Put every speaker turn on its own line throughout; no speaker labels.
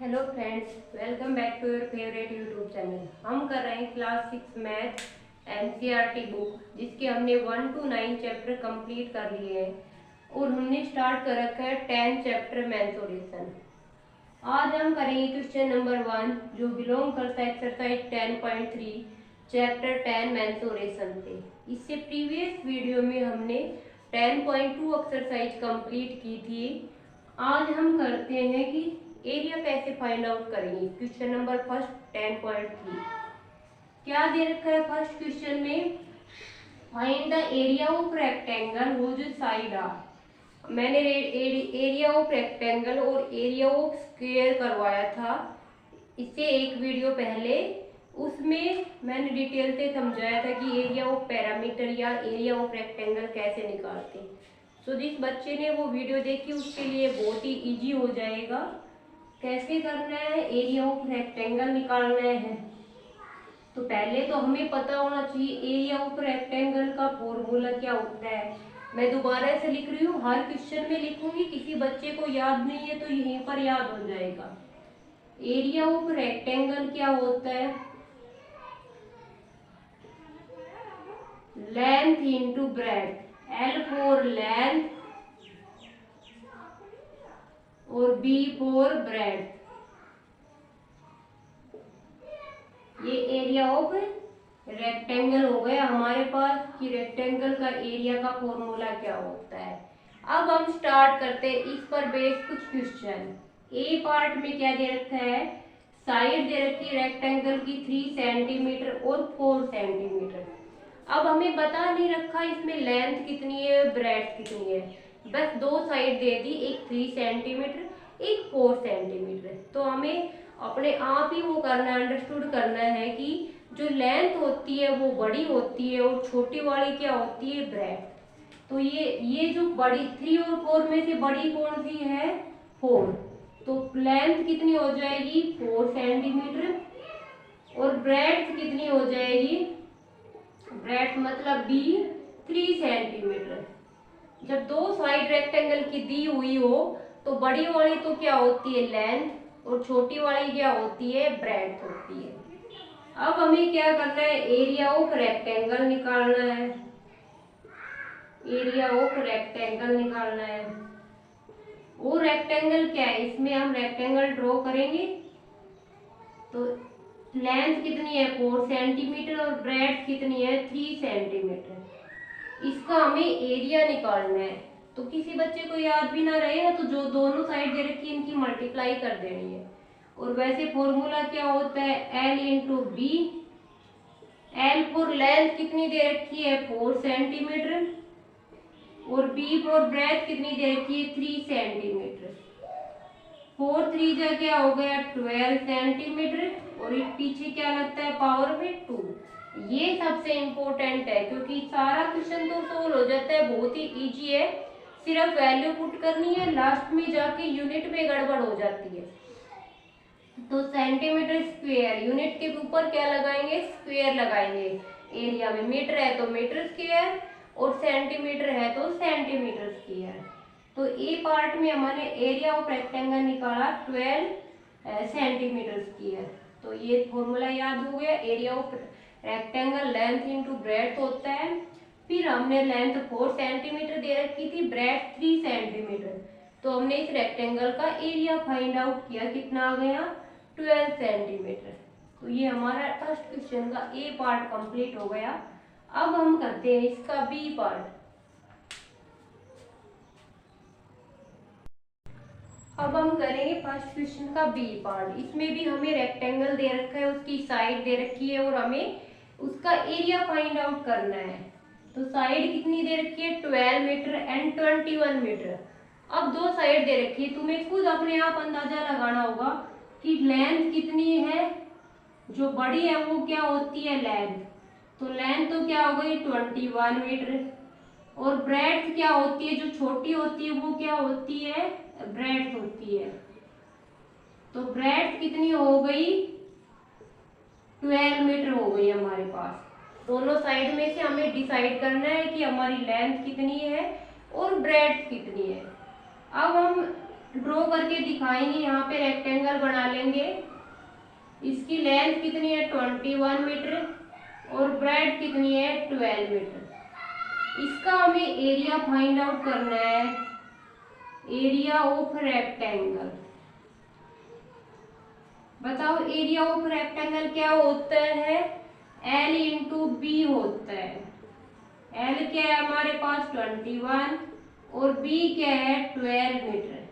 Hello friends, welcome back to your favourite YouTube channel. हम कर रहे हैं क्लास 6 मैथ एनसीईआरटी बुक, जिसके हमने 1 to 9 चैप्टर कंप्लीट कर लिए हैं और हमने स्टार्ट कर रखा है 10 चैप्टर मेंसुरेशन। आज हम करेंगे क्वेश्चन नंबर 1, जो बिलोंग करता है एक्सरसाइज 10.3 चैप्टर 10 मेंसुरेशन से। इससे प्रीवियस वीडियो में हमने 10.2 एक्सरसाइज कंप्लीट की थी। आज हम करते हैं कि एरिया कैसे फाइंड आउट करेंगे। क्वेश्चन नंबर फर्स्ट 10.3 क्या दे रखा है फर्स्ट क्वेश्चन में, find the area of rectangle whose side are. मैंने एरिया ऑफ रेक्टेंगल और एरिया ऑफ स्क्वायर करवाया था इससे एक वीडियो पहले। उसमें मैंने डिटेल से समझाया था कि एरिया ऑफ पैरामीटर या एरिया ऑफ रेक्टेंगल कैसे निकालते हैं। तो जिस बच्चे ने वो वीडियो देखी उसके लिए बहुत ही इजी हो जाएगा। कैसे करना है, एरिया ऑफ रेक्टेंगल निकालना है। तो पहले तो हमें पता होना चाहिए एरिया ऑफ रेक्टेंगल का फॉर्मूला क्या होता है। मैं दोबारा से लिख रही हूँ, हर क्वेश्चन में लिखूंगी, किसी बच्चे को याद नहीं है तो यहीं पर याद हो जाएगा। एरिया ऑफ रेक्टेंगल क्या होता है, length into breadth, L for length और बी फॉर ब्रेड्थ। ये एरिया ऑफ रेक्टेंगल हो गया हमारे पास कि रेक्टेंगल का एरिया का फॉर्मूला क्या होता है। अब हम स्टार्ट करते हैं इस पर बेस कुछ क्वेश्चन। ए पार्ट में क्या दे रखा है, साइड दे रखी है रेक्टेंगल की 3 सेंटीमीटर और 4 सेंटीमीटर। अब हमें बता नहीं रखा इसमें लेंथ कितनी है ब्रेड्थ कितनी है, बस दो साइड दे दी, एक 3 सेंटीमीटर एक 4 सेंटीमीटर। तो हमें अपने आप ही वो करना है, अंडरस्टूड करना है कि जो लेंथ होती है वो बड़ी होती है और छोटी वाली क्या होती है ब्रेड्थ। तो ये जो बड़ी 3 और 4 में से बड़ी कौन सी है 4, तो लेंथ कितनी हो जाएगी 4 सेंटीमीटर और ब्रेड्थ कितनी हो जाएगी, ब्रेड्थ मतलब बी 3 सेंटीमीटर। जब दो साइड रेक्टेंगल की दी हुई हो तो बड़ी वाली तो क्या होती है लेंथ और छोटी वाली क्या होती है ब्रेड्थ होती है। अब हमें क्या करना है, एरिया ऑफ रेक्टेंगल निकालना है। एरिया ऑफ रेक्टेंगल निकालना है। वो रेक्टेंगल क्या है, इसमें हम रेक्टेंगल ड्रॉ करेंगे तो लेंथ कितनी है 4 सेंटीमीटर और ब्रेड्थ कितनी है 3 सेंटीमीटर। इसका हमें एरिया निकालना है। तो किसी बच्चे को याद भी ना रहे तो जो दोनों साइड दे रखी है इनकी मल्टीप्लाई कर देनी है। और वैसे फॉर्मूला क्या होता है, L into B. L for length कितनी दे रखी है 4 सेंटीमीटर और बी फॉर ब्रेड्थ कितनी दे रखी है 3 सेंटीमीटर। 4 3 जा क्या हो गया 12 सेंटीमीटर और एक पीछे क्या लगता है पावर में 2। ये सबसे इम्पोर्टेंट है क्योंकि सारा क्वेश्चन तो सोल्व हो जाता है, बहुत ही इजी है, सिर्फ वैल्यू पुट करनी है, लास्ट में जाके यूनिट में गड़बड़ हो जाती है। तो सेंटीमीटर स्क्वायर, यूनिट के ऊपर क्या लगाएंगे स्क्वायर लगाएंगे। एरिया में मीटर है तो मीटर स्क्वायर और सेंटीमीटर है तो सेंटीमीटर स्क्वायर। तो ए पार्ट में हमारे एरिया ऑफ रेक्टेंगल निकाला 12 सेंटीमीटर स्क्वायर। तो ये फॉर्मूला याद हो गया, area of rectangle length into breadth होता है। फिर हमने लेंथ 4 सेंटीमीटर दे रखी थी, ब्रेड्थ 3 सेंटीमीटर। तो हमने इस रेक्टेंगल का एरिया फाइंड आउट किया, कितना आ गया 12 सेंटीमीटर। तो ये हमारा फर्स्ट क्वेश्चन का ए पार्ट कंप्लीट हो गया। अब हम करते हैं इसका बी पार्ट। अब हम करेंगे फर्स्ट क्वेश्चन का बी पार्ट। इसमें भी हमें रेक्टेंगल दे रखा है, उसकी साइड दे रखी है और हमें उसका एरिया फाइंड आउट करना है। तो साइड कितनी दे रखी है 12 मीटर एंड 21 मीटर। अब दो साइड दे रखी है, तुम्हें खुद अपने आप अंदाजा लगाना होगा कि लेंथ कितनी है, जो बड़ी है वो क्या होती है लेंथ। तो लेंथ तो क्या हो गई 21 मीटर और ब्रेड्थ क्या होती है, जो छोटी होती है वो क्या होती है ब्रेड्थ होती है। तो ब्रेड्थ कितनी हो गई 12 मीटर हो गई हमारे पास। दोनों साइड में से हमें डिसाइड करना है कि हमारी लेंथ कितनी है और ब्रेड्थ कितनी है। अब हम ड्रॉ करके दिखाएंगे। यहाँ पे रेक्टेंगल बना लेंगे। इसकी लेंथ कितनी है 21 मीटर और ब्रेड कितनी है 12 मीटर। इसका हमें एरिया फाइंड आउट करना है, एरिया ऑफ रेक्टेंगल। बताओ एरिया ऑफ रेक्टेंगल क्या होता है, L इंटू बी होता है। L क्या है हमारे पास 21 और B क्या है 12 मीटर।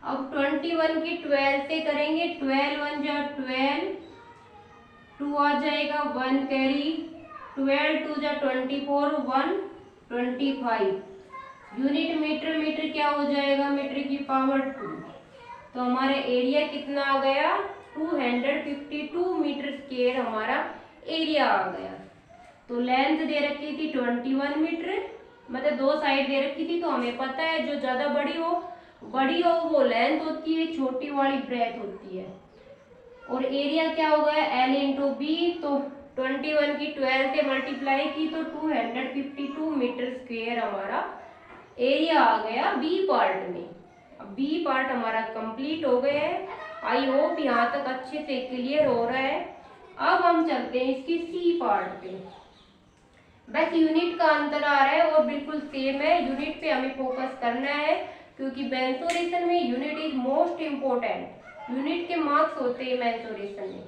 अब 21 की 12 से करेंगे, 12 1 जा 12, 2 आ जाएगा 1 कैरी, 12 2 जा 24, 1 25 यूनिट मीटर। मीटर क्या हो जाएगा, मीटर की पावर 2। तो हमारा एरिया कितना आ गया 252 मीटर स्क्वायर हमारा एरिया आ गया। तो लेंथ दे रखी थी 21 मीटर, मतलब दो साइड दे रखी थी। तो हमें पता है जो ज्यादा बड़ी हो वो लेंथ होती है, छोटी वाली ब्रेथ होती है। और एरिया क्या हो गया L इंटू बी। तो 21 की 12 से मल्टीप्लाई की तो 252 मीटर स्क्वायर हमारा एरिया आ गया बी पार्ट में। अब बी पार्ट हमारा कंप्लीट हो गया है। आई होप यहाँ तक अच्छे से क्लियर हो रहा है। अब हम चलते हैं इसकी सी पार्ट पे। बस यूनिट का अंतर आ रहा है और बिल्कुल सेम है। यूनिट पे हमें फोकस करना है क्योंकि मेंसुरेशन में unit is most important. Unit के मार्क्स होते हैं मेंसुरेशन में।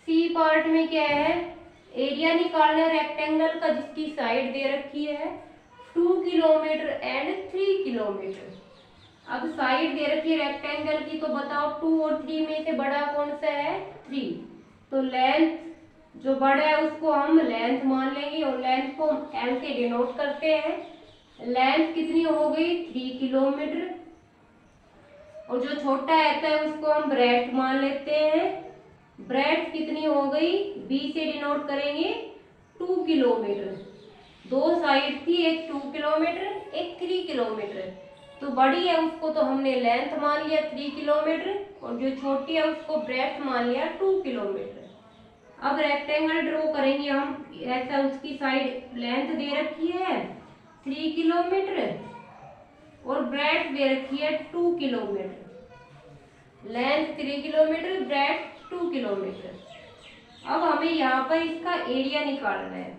सी पार्ट में क्या है, एरिया निकालना रेक्टेंगल का जिसकी साइड दे रखी है 2 किलोमीटर एंड 3 किलोमीटर। अब साइड दे रखी है रेक्टेंगल की, तो बताओ 2 और 3 में से बड़ा कौन सा है 3। तो लेंथ जो बड़ा है उसको हम लेंथ मान लेंगे और लेंथ को L से डिनोट करते हैं। लेंथ कितनी हो गई 3 किलोमीटर और जो छोटा रहता है उसको हम ब्रेड्थ मान लेते हैं। ब्रेड्थ कितनी हो गई B से डिनोट करेंगे 2 किलोमीटर। दो साइड थी, एक 2 किलोमीटर एक 3 किलोमीटर। तो बड़ी है उसको तो हमने लेंथ मान लिया 3 किलोमीटर और जो छोटी है उसको ब्रेड्थ मान लिया 2 किलोमीटर। अब रेक्टेंगल ड्रॉ करेंगे हम। ऐसा उसकी साइड लेंथ दे रखी है 3 किलोमीटर और ब्रेड्थ दे रखी है 2 kilometre. Length 3 kilometre, breadth 2 kilometre. अब हमें यहाँ पर इसका एरिया निकालना है,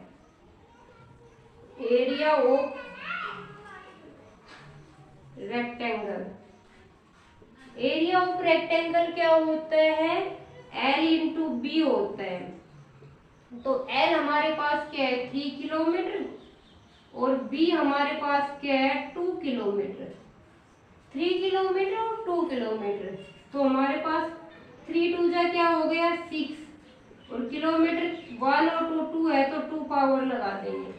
area of rectangle. Area of rectangle क्या होता है L इंटू बी होता है। तो L हमारे पास क्या है 3 किलोमीटर और B हमारे पास क्या है 2 किलोमीटर। 3 किलोमीटर और 2 किलोमीटर। तो हमारे पास 3 2 जा क्या हो गया 6 और किलोमीटर 1 और 2 है तो 2 पावर लगा देंगे।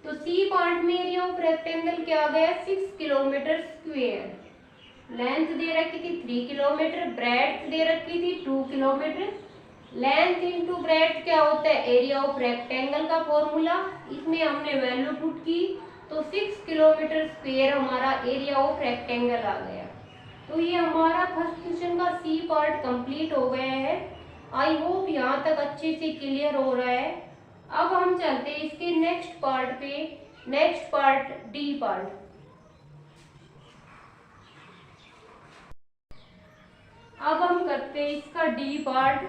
तो सी पार्ट में एरिया ऑफ रेक्टेंगल क्या आ गया 6 किलोमीटर स्क्वायर। लेंथ दे रखी थी 3 किलोमीटर, ब्रेड्थ दे रखी थी 2 किलोमीटर। लेंथ इंटू ब्रेड्थ क्या होता है एरिया ऑफ रेक्टेंगल का फॉर्मूला। इसमें हमने वैल्यू पुट की तो 6 किलोमीटर स्क्वायर हमारा एरिया ऑफ रेक्टेंगल आ गया। तो ये हमारा फर्स्ट क्वेश्चन का सी पार्ट कंप्लीट हो गया है। आई होप यहाँ तक अच्छे से क्लियर हो रहा है। अब हम चलते हैं इसके नेक्स्ट पार्ट पे। Next part D part. अब हम करते हैं इसका डी पार्ट।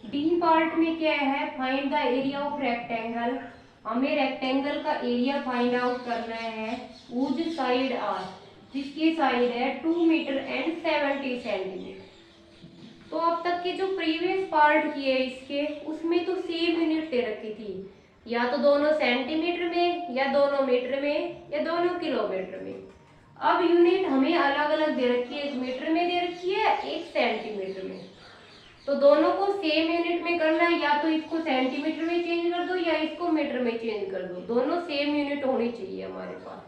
डी पार्ट में क्या है find the area of rectangle. हमें रेक्टेंगल का एरिया फाइंड आउट करना है। उज साइड आर, जिसकी साइड है 2 मीटर एंड 70 सेंटीमीटर। तो अब तक के जो प्रीवियस पार्ट किए इसके उसमें तो सेम यूनिट दे रखी थी, या तो दोनों सेंटीमीटर में या दोनों मीटर में या दोनों किलोमीटर में। अब यूनिट हमें अलग अलग दे रखी है, एक मीटर में दे रखी है एक सेंटीमीटर में। तो दोनों को सेम यूनिट में करना है, या तो इसको सेंटीमीटर में चेंज कर दो या इसको मीटर में चेंज कर दो। दोनों सेम यूनिट होनी चाहिए हमारे पास।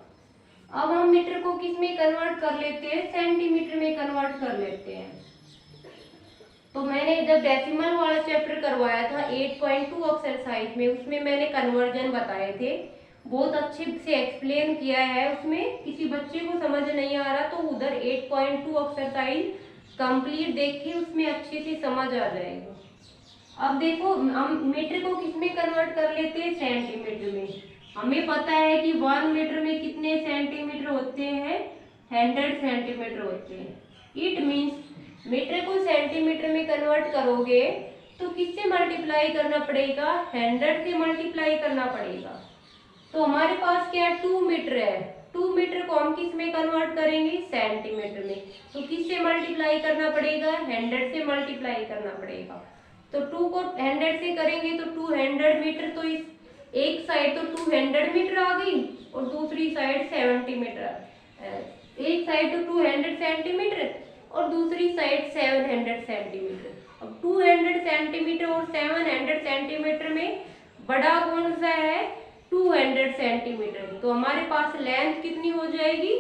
अब हम मीटर को किस में कन्वर्ट कर लेते हैं सेंटीमीटर में कन्वर्ट कर लेते हैं। तो मैंने जब डेसिमल वाला चैप्टर करवाया था 8.2 एक्सरसाइज में, उसमें मैंने कन्वर्जन बताए थे, बहुत अच्छे से एक्सप्लेन किया है। उसमें किसी बच्चे को समझ नहीं आ रहा तो उधर 8.2 एक्सरसाइज कंप्लीट देखिए, उसमें अच्छे से समझ आ जाएगा। अब देखो हम मीटर को किस में कन्वर्ट कर लेते हैं सेंटीमीटर में। हमें पता है कि 1 मीटर में कितने सेंटीमीटर होते हैं 100 सेंटीमीटर होते हैं। इट मीन्स मीटर को सेंटीमीटर में कन्वर्ट करोगे तो किससे मल्टीप्लाई करना पड़ेगा, 100 से मल्टीप्लाई करना पड़ेगा। तो हमारे पास क्या है, 2 मीटर है, 2 मीटर को हम किस में कन्वर्ट करेंगे, सेंटीमीटर में। तो किससे मल्टीप्लाई करना पड़ेगा, 100 से मल्टीप्लाई करना पड़ेगा। तो 2 को 100 से करेंगे तो 200 मीटर, तो इस एक साइड तो 200 मीटर आ गई और दूसरी साइड 70 मीटर। एक साइड तो 200 सेंटीमीटर और दूसरी साइड 700 सेंटीमीटर। अब 200 सेंटीमीटर और 700 सेंटीमीटर में बड़ा कौन सा है, 200 सेंटीमीटर। तो हमारे पास लेंथ कितनी हो जाएगी,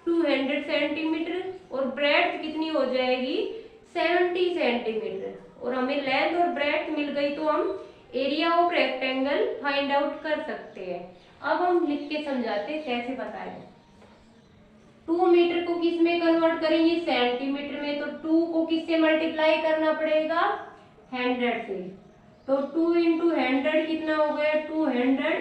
200 सेंटीमीटर और ब्रेड्थ कितनी हो जाएगी, 70 सेंटीमीटर। और हमें लेंथ और ब्रेड्थ मिल गई तो हम area of rectangle find out कर सकते हैं। अब हम लिख के समझाते हैं कैसे बताएं। 2 मीटर को किस में कन्वर्ट करेंगे, सेंटीमीटर में। तो 2 को किससे मल्टीप्लाई करना पड़ेगा, 100 से। तो 2 इंटू 100 कितना हो गया, 200।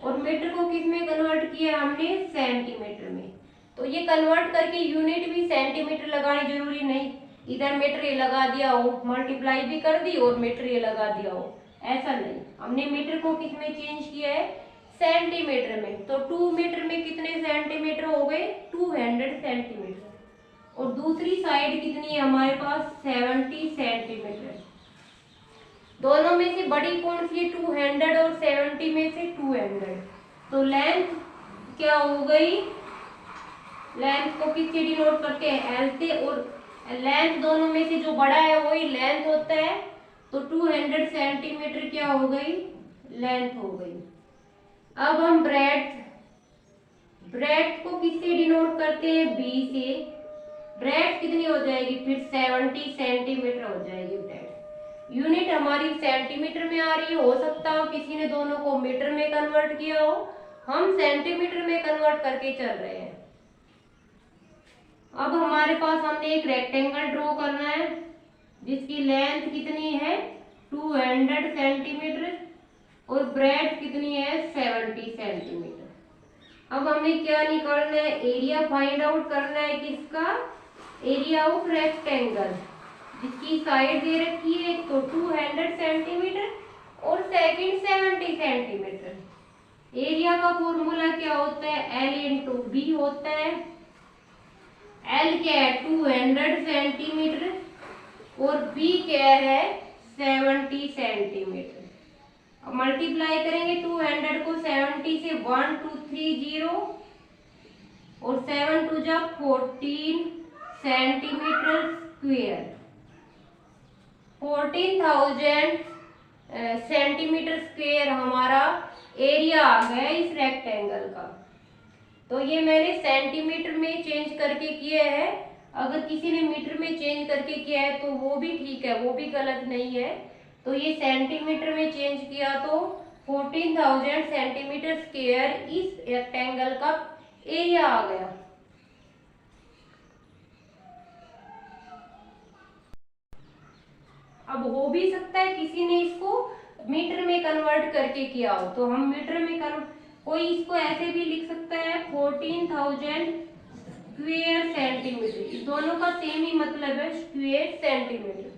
और मीटर को किस में कन्वर्ट किया हमने, सेंटीमीटर में। तो ये कन्वर्ट करके यूनिट भी सेंटीमीटर लगानी जरूरी नहीं, इधर मीटर ये लगा दिया हो, मल्टीप्लाई भी कर दी और मीटर ये लगा दिया हो, ऐसा नहीं। हमने मीटर को किस में चेंज किया है, सेंटीमीटर में। तो 2 मीटर में कितने सेंटीमीटर हो गए, 200 सेंटीमीटर। और दूसरी साइड कितनी है हमारे पास, 70 सेंटीमीटर। दोनों में से बड़ी कौन सी है, 200 और 70 में से 200। तो लेंथ क्या हो गई, लेंथ को किससे डिनोट करते हैं, एल से। और लेंथ दोनों में से जो बड़ा है वही लेंथ होता है। तो 200 सेंटीमीटर क्या हो गई, लेंथ हो गई। अब हम ब्रेड्थ को किससे डिनोट करते हैं, बी से। ब्रेड्थ कितनी हो जाएगी, फिर 70 सेंटीमीटर हो जाएगी ब्रेड्थ। यूनिट हमारी सेंटीमीटर में आ रही है, हो सकता हो किसी ने दोनों को मीटर में कन्वर्ट किया हो, हम सेंटीमीटर में कन्वर्ट करके चल रहे हैं। अब हमारे पास हमने एक रेक्टेंगल ड्रॉ करना है जिसकी लेंथ कितनी है, 200 सेंटीमीटर और ब्रेड्थ कितनी है, 70 सेंटीमीटर। अब हमें क्या निकालना है, एरिया फाइंड आउट करना है किसका, एरिया ऑफ रेक्टेंगल, जिसकी साइड दे रखी है तो 200 सेंटीमीटर और सेकंड 70 सेंटीमीटर। एरिया का फॉर्मूला क्या होता है, एल इंटू बी होता है। एल क्या है, 200 सेंटीमीटर और बी क्या है, 70 सेंटीमीटर। अब मल्टीप्लाई करेंगे 200 को 70 से, 1 2 3 0 और 7 2 जा 14 सेंटीमीटर स्क्वायर। 14,000 सेंटीमीटर स्क्वायर हमारा एरिया आ गया इस रेक्टेंगल का। तो ये मैंने सेंटीमीटर में चेंज करके किया है, अगर किसी ने मीटर में चेंज करके किया है तो वो भी ठीक है, वो भी गलत नहीं है। तो ये सेंटीमीटर में चेंज किया तो 14,000 सेंटीमीटर स्क्वायर इस रेक्टेंगल का एरिया आ गया। अब हो भी सकता है किसी ने इसको मीटर में कन्वर्ट करके किया हो, तो हम मीटर में कोई इसको ऐसे भी लिख सकता है 14,000 स्क्वायर सेंटीमीटर। इस दोनों का सेम ही मतलब है, स्क्वायर सेंटीमीटर।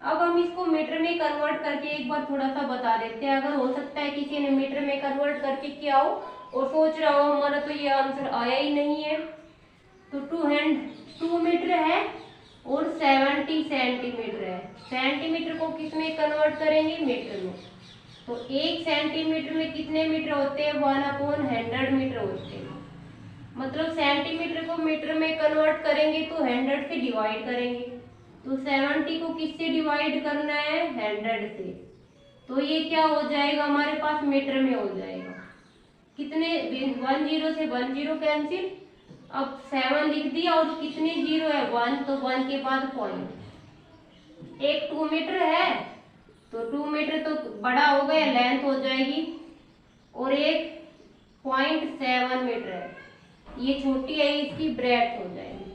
अब हम इसको मीटर में कन्वर्ट करके एक बार थोड़ा सा बता देते हैं। अगर हो सकता है किसी ने मीटर में कन्वर्ट करके किया हो और सोच रहा हो हमारा तो ये आंसर आया ही नहीं है। तो 2 मीटर है और 70 सेंटीमीटर है। सेंटीमीटर को किस में कन्वर्ट करेंगे, मीटर में। तो 1 सेंटीमीटर में कितने मीटर होते हैं, 1/100 मीटर होते हैं। मतलब सेंटीमीटर को मीटर में कन्वर्ट करेंगे तो 100 से डिवाइड करेंगे। तो 70 को किससे डिवाइड करना है, 100 से। तो ये क्या हो जाएगा हमारे पास, मीटर में हो जाएगा। कितने, 1 0 से 1 0 कैंसिल। अब 7 लिख दिया और कितने जीरो है, 1, तो 1 के बाद पॉइंट। एक 2 मीटर है तो 2 मीटर तो बड़ा हो गया, लेंथ हो जाएगी। और एक 0.7 मीटर है, ये छोटी है, इसकी ब्रेड्थ हो जाएगी।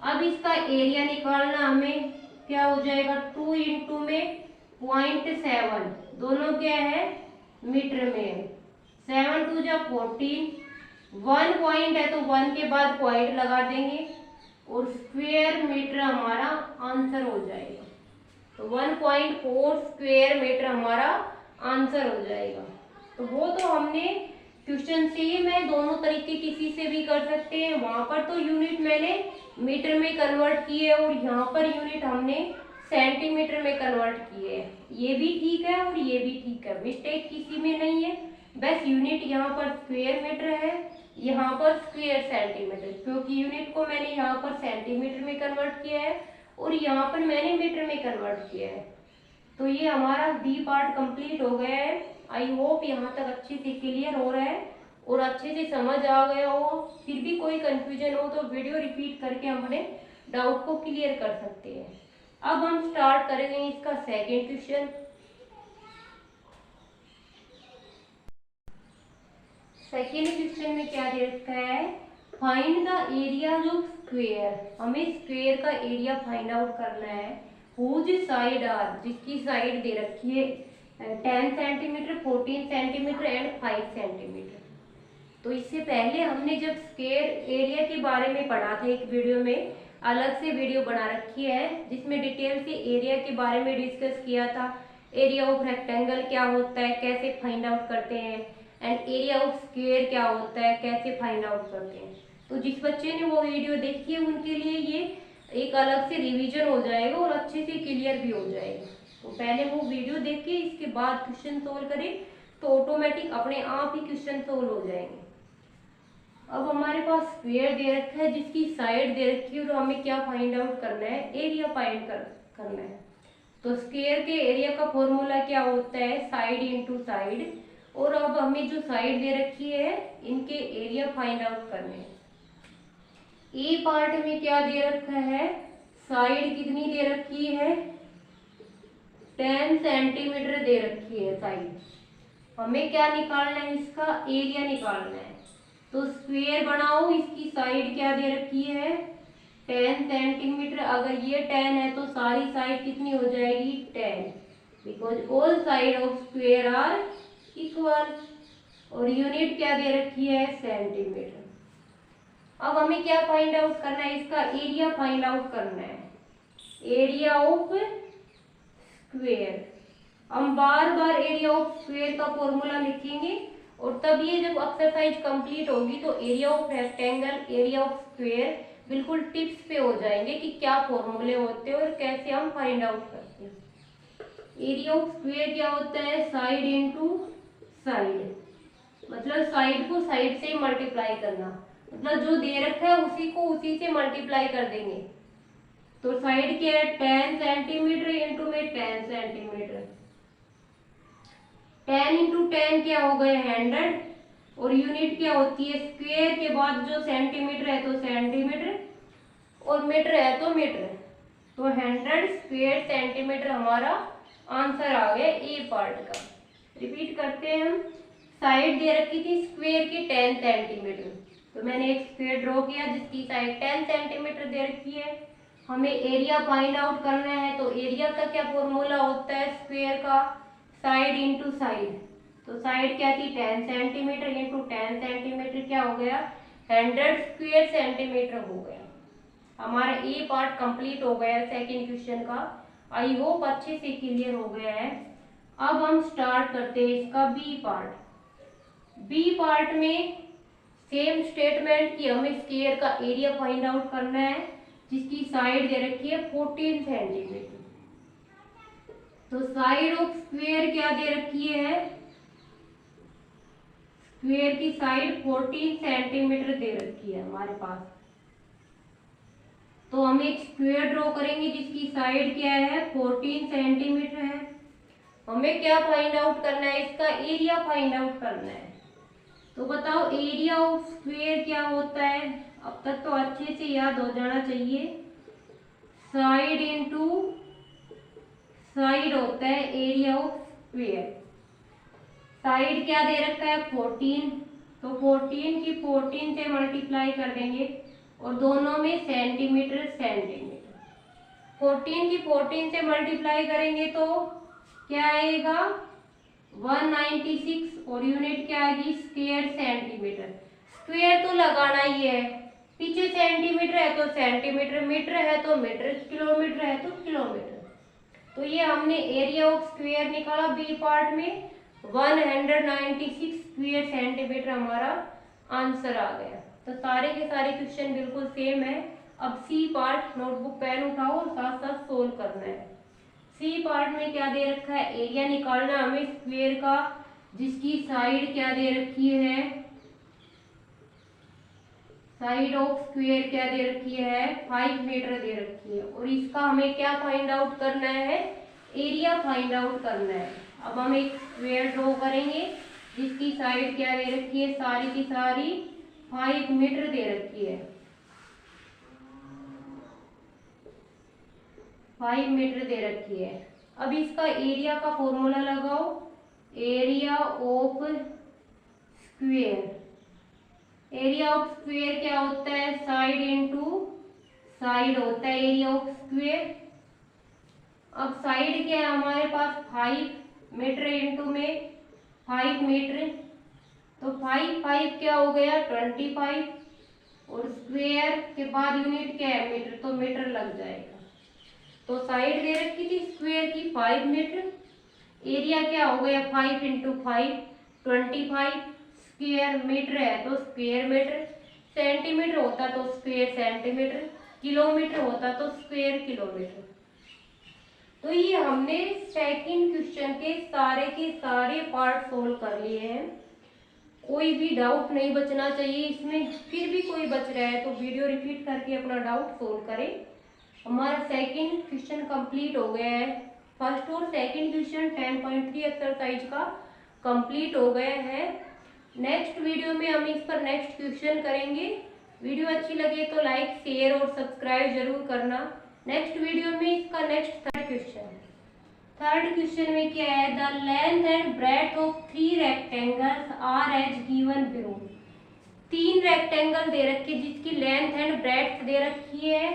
अब इसका एरिया निकालना हमें, क्या हो जाएगा, 2 इंटू में 0.7, दोनों क्या है, मीटर में। 7 2 जा 14 1 पॉइंट है तो 1 के बाद पॉइंट लगा देंगे और स्क्वायर मीटर हमारा आंसर हो जाएगा। तो 1.4 स्क्वायर मीटर हमारा आंसर हो जाएगा। तो वो तो हमने क्वेश्चन से ही मैं दोनों तरीके किसी से भी कर सकते हैं। वहां पर तो यूनिट मैंने मीटर में कन्वर्ट किए और यहाँ पर यूनिट हमने सेंटीमीटर में कन्वर्ट किए है। ये भी ठीक है और ये भी ठीक है, मिस्टेक किसी में नहीं है। बस यूनिट यहाँ पर स्क्वायर मीटर है, यहाँ पर स्क्वायर सेंटीमीटर, क्योंकि यूनिट को मैंने यहाँ पर सेंटीमीटर में कन्वर्ट किया है और यहाँ पर मैंने मीटर में कन्वर्ट किया है। तो ये हमारा बी पार्ट कंप्लीट हो गया है। आई होप यहाँ तक अच्छे से क्लियर हो रहा है और अच्छे से समझ आ गया हो। फिर भी कोई कंफ्यूजन हो तो वीडियो रिपीट करके हम अपने डाउट को क्लियर कर सकते हैं। अब हम स्टार्ट करेंगे इसका सेकेंड क्वेश्चन। सेकेंड क्वेश्चन में क्या दे रखा है, find the area of square. हमें स्क्वायर का एरिया फाइंड आउट करना है। हुज साइड आर, जिसकी साइड दे रखी है 10 सेंटीमीटर, 14 सेंटीमीटर एंड 5 सेंटीमीटर। तो इससे पहले हमने जब स्क्वायर एरिया के बारे में पढ़ा था एक वीडियो में, अलग से वीडियो बना रखी है जिसमें डिटेल से एरिया के बारे में डिस्कस किया था। एरिया ऑफ रेक्टेंगल क्या होता है, कैसे फाइंड आउट करते हैं, एंड एरिया ऑफ स्क्वायर क्या होता है, कैसे फाइंड आउट करते हैं। तो जिस बच्चे ने वो वीडियो देखी है उनके लिए ये एक अलग से रिवीजन हो जाएगा और अच्छे से क्लियर भी हो जाएगा। तो पहले वो वीडियो देख के इसके बाद क्वेश्चन सोल्व करें तो ऑटोमेटिक अपने आप ही क्वेश्चन सोल्व हो जाएंगे। अब हमारे पास स्क्वायर दे रखा है जिसकी साइड दे रखी है और हमें क्या फाइंड आउट करना है, एरिया फाइंड करना है। तो स्क्वायर के एरिया का फॉर्मूला क्या होता है, साइड इंटू साइड। और अब हमें जो साइड दे रखी है इनके एरिया फाइंड आउट करने हैं। ए पार्ट में क्या दे रखा है, साइड कितनी दे रखी है, 10 सेंटीमीटर दे रखी है साइड। हमें क्या निकालना है, इसका एरिया निकालना है। तो स्क्वायर बनाओ, इसकी साइड क्या दे रखी है 10 सेंटीमीटर। अगर ये 10 है तो सारी साइड कितनी हो जाएगी 10, because all side of square are equal. और यूनिट क्या दे रखी है सेंटीमीटर। अब हमें क्या फाइंड आउट करना है, इसका एरिया फाइंड आउट करना है, एरिया ऑफ स्क्वायर। हम बार बार एरिया ऑफ स्क्वायर का फॉर्मूला लिखेंगे और तब ये जब एक्सरसाइज कंप्लीट होगी तो area of rectangle, area of square बिल्कुल टिप्स पे हो जाएंगे कि क्या फॉर्मूले होते हैं और कैसे हम फाइंड आउट करते हैं। एरिया ऑफ स्क्वायर क्या होता है, साइड इंटू साइड, मतलब साइड को साइड से मल्टीप्लाई करना, मतलब जो दे रखा है उसी को उसी से मल्टीप्लाई कर देंगे। तो साइड क्या है 10 सेंटीमीटर इंटू में 10 सेंटीमीटर, 10 इंटू 10 क्या हो गए 100। और यूनिट क्या होती है, स्क्वायर के बाद जो सेंटीमीटर है तो सेंटीमीटर और मीटर है तो मीटर। तो 100 स्क्वायर सेंटीमीटर हमारा आंसर आ गया ए पार्ट का। रिपीट करते हैं हम, साइड दे रखी थी स्क्वायर की 10 सेंटीमीटर, तो मैंने एक स्क्वायर ड्रॉ किया जिसकी साइड 10 सेंटीमीटर दे रखी है। हमें एरिया फाइंड आउट करना है तो एरिया का क्या फॉर्मूला होता है स्क्वायर का, साइड इंटू साइड। तो साइड क्या थी 10 सेंटीमीटर इंटू 10 सेंटीमीटर क्या हो गया 100 स्क्वायर सेंटीमीटर हो गया। हमारा ए पार्ट कंप्लीट हो गया सेकंड क्वेश्चन का। आई होप अच्छे से क्लियर हो गया है। अब हम स्टार्ट करते हैं इसका बी पार्ट। बी पार्ट में सेम स्टेटमेंट कि हमें स्क्वायर का एरिया फाइंड आउट करना है जिसकी साइड दे रखी है 14 सेंटीमीटर। तो साइड ऑफ स्क्वायर क्या दे रखी है, स्क्वायर की साइड 14 सेंटीमीटर दे रखी है हमारे पास। तो हम एक स्क्वायर ड्रॉ करेंगे जिसकी साइड क्या है 14 सेंटीमीटर है। हमें क्या फाइंड आउट करना है, इसका एरिया फाइंड आउट करना है। तो बताओ एरिया ऑफ स्क्वायर क्या होता है, अब तक तो अच्छे से याद हो जाना चाहिए। साइड इंटू साइड होता है एरिया ऑफ स्क्वायर। साइड क्या दे रखा है 14, तो 14 की 14 से मल्टीप्लाई कर देंगे और दोनों में सेंटीमीटर सेंटीमीटर। 14 की 14 से मल्टीप्लाई करेंगे तो क्या आएगा 196 और यूनिट क्या आएगी स्क्वायर सेंटीमीटर। स्क्वायर तो लगाना ही है, पीछे सेंटीमीटर है तो सेंटीमीटर, मीटर है तो मीटर, किलोमीटर है तो किलोमीटर। तो ये हमने एरिया ऑफ स्क्वायर निकाला बी पार्ट में, 196 स्क्वायर सेंटीमीटर हमारा आंसर आ गया। तो सारे के सारे क्वेश्चन बिल्कुल सेम है। अब सी पार्ट, नोटबुक पेन उठाओ और साथ साथ सोल्व करना है। सी पार्ट में क्या दे रखा है, एरिया निकालना हमें स्क्वायर का, जिसकी साइड क्या दे रखी है, साइड ऑफ स्क्वायर क्या दे रखी है, 5 मीटर दे रखी है। और इसका हमें क्या फाइंड आउट करना है, एरिया फाइंड आउट करना है। अब हम एक स्क्वायर ड्रॉ करेंगे जिसकी साइड क्या दे रखी है, सारी की सारी 5 मीटर दे रखी है, 5 मीटर दे रखी है। अब इसका एरिया का फॉर्मूला लगाओ, area of square, area of square क्या होता है, साइड इनटू साइड होता है एरिया ऑफ स्क्वायर। अब साइड क्या है हमारे पास, 5 मीटर इनटू में 5 मीटर, तो 5 क्या हो गया, 25, और स्क्वायर के बाद यूनिट क्या है, मीटर, तो मीटर लग जाएगा। तो साइड दे रखी थी स्क्वायर की 5 मीटर, एरिया क्या हो गया 5 इंटू 5, 25, स्क्वायर मीटर है तो स्क्वायर मीटर, सेंटीमीटर होता तो स्क्वायर सेंटीमीटर, किलोमीटर होता तो स्क्वायर किलोमीटर। तो ये हमने सेकंड क्वेश्चन के सारे पार्ट सोल्व कर लिए हैं। कोई भी डाउट नहीं बचना चाहिए इसमें, फिर भी कोई बच रहा है तो वीडियो रिपीट करके अपना डाउट सोल्व करें। हमारा सेकंड क्वेश्चन कंप्लीट हो गया है। फर्स्ट और सेकंड क्वेश्चन 10.3 एक्सरसाइज का कंप्लीट हो गया है। नेक्स्ट वीडियो में हम इस पर नेक्स्ट क्वेश्चन करेंगे। वीडियो अच्छी लगे तो लाइक, शेयर और सब्सक्राइब जरूर करना। नेक्स्ट वीडियो में इसका नेक्स्ट थर्ड क्वेश्चन में क्या है, the length and breadth of 3 rectangles are as given below. 3 rectangle दे रखे जिसकी लेंथ एंड ब्रेड्थ दे रखी है,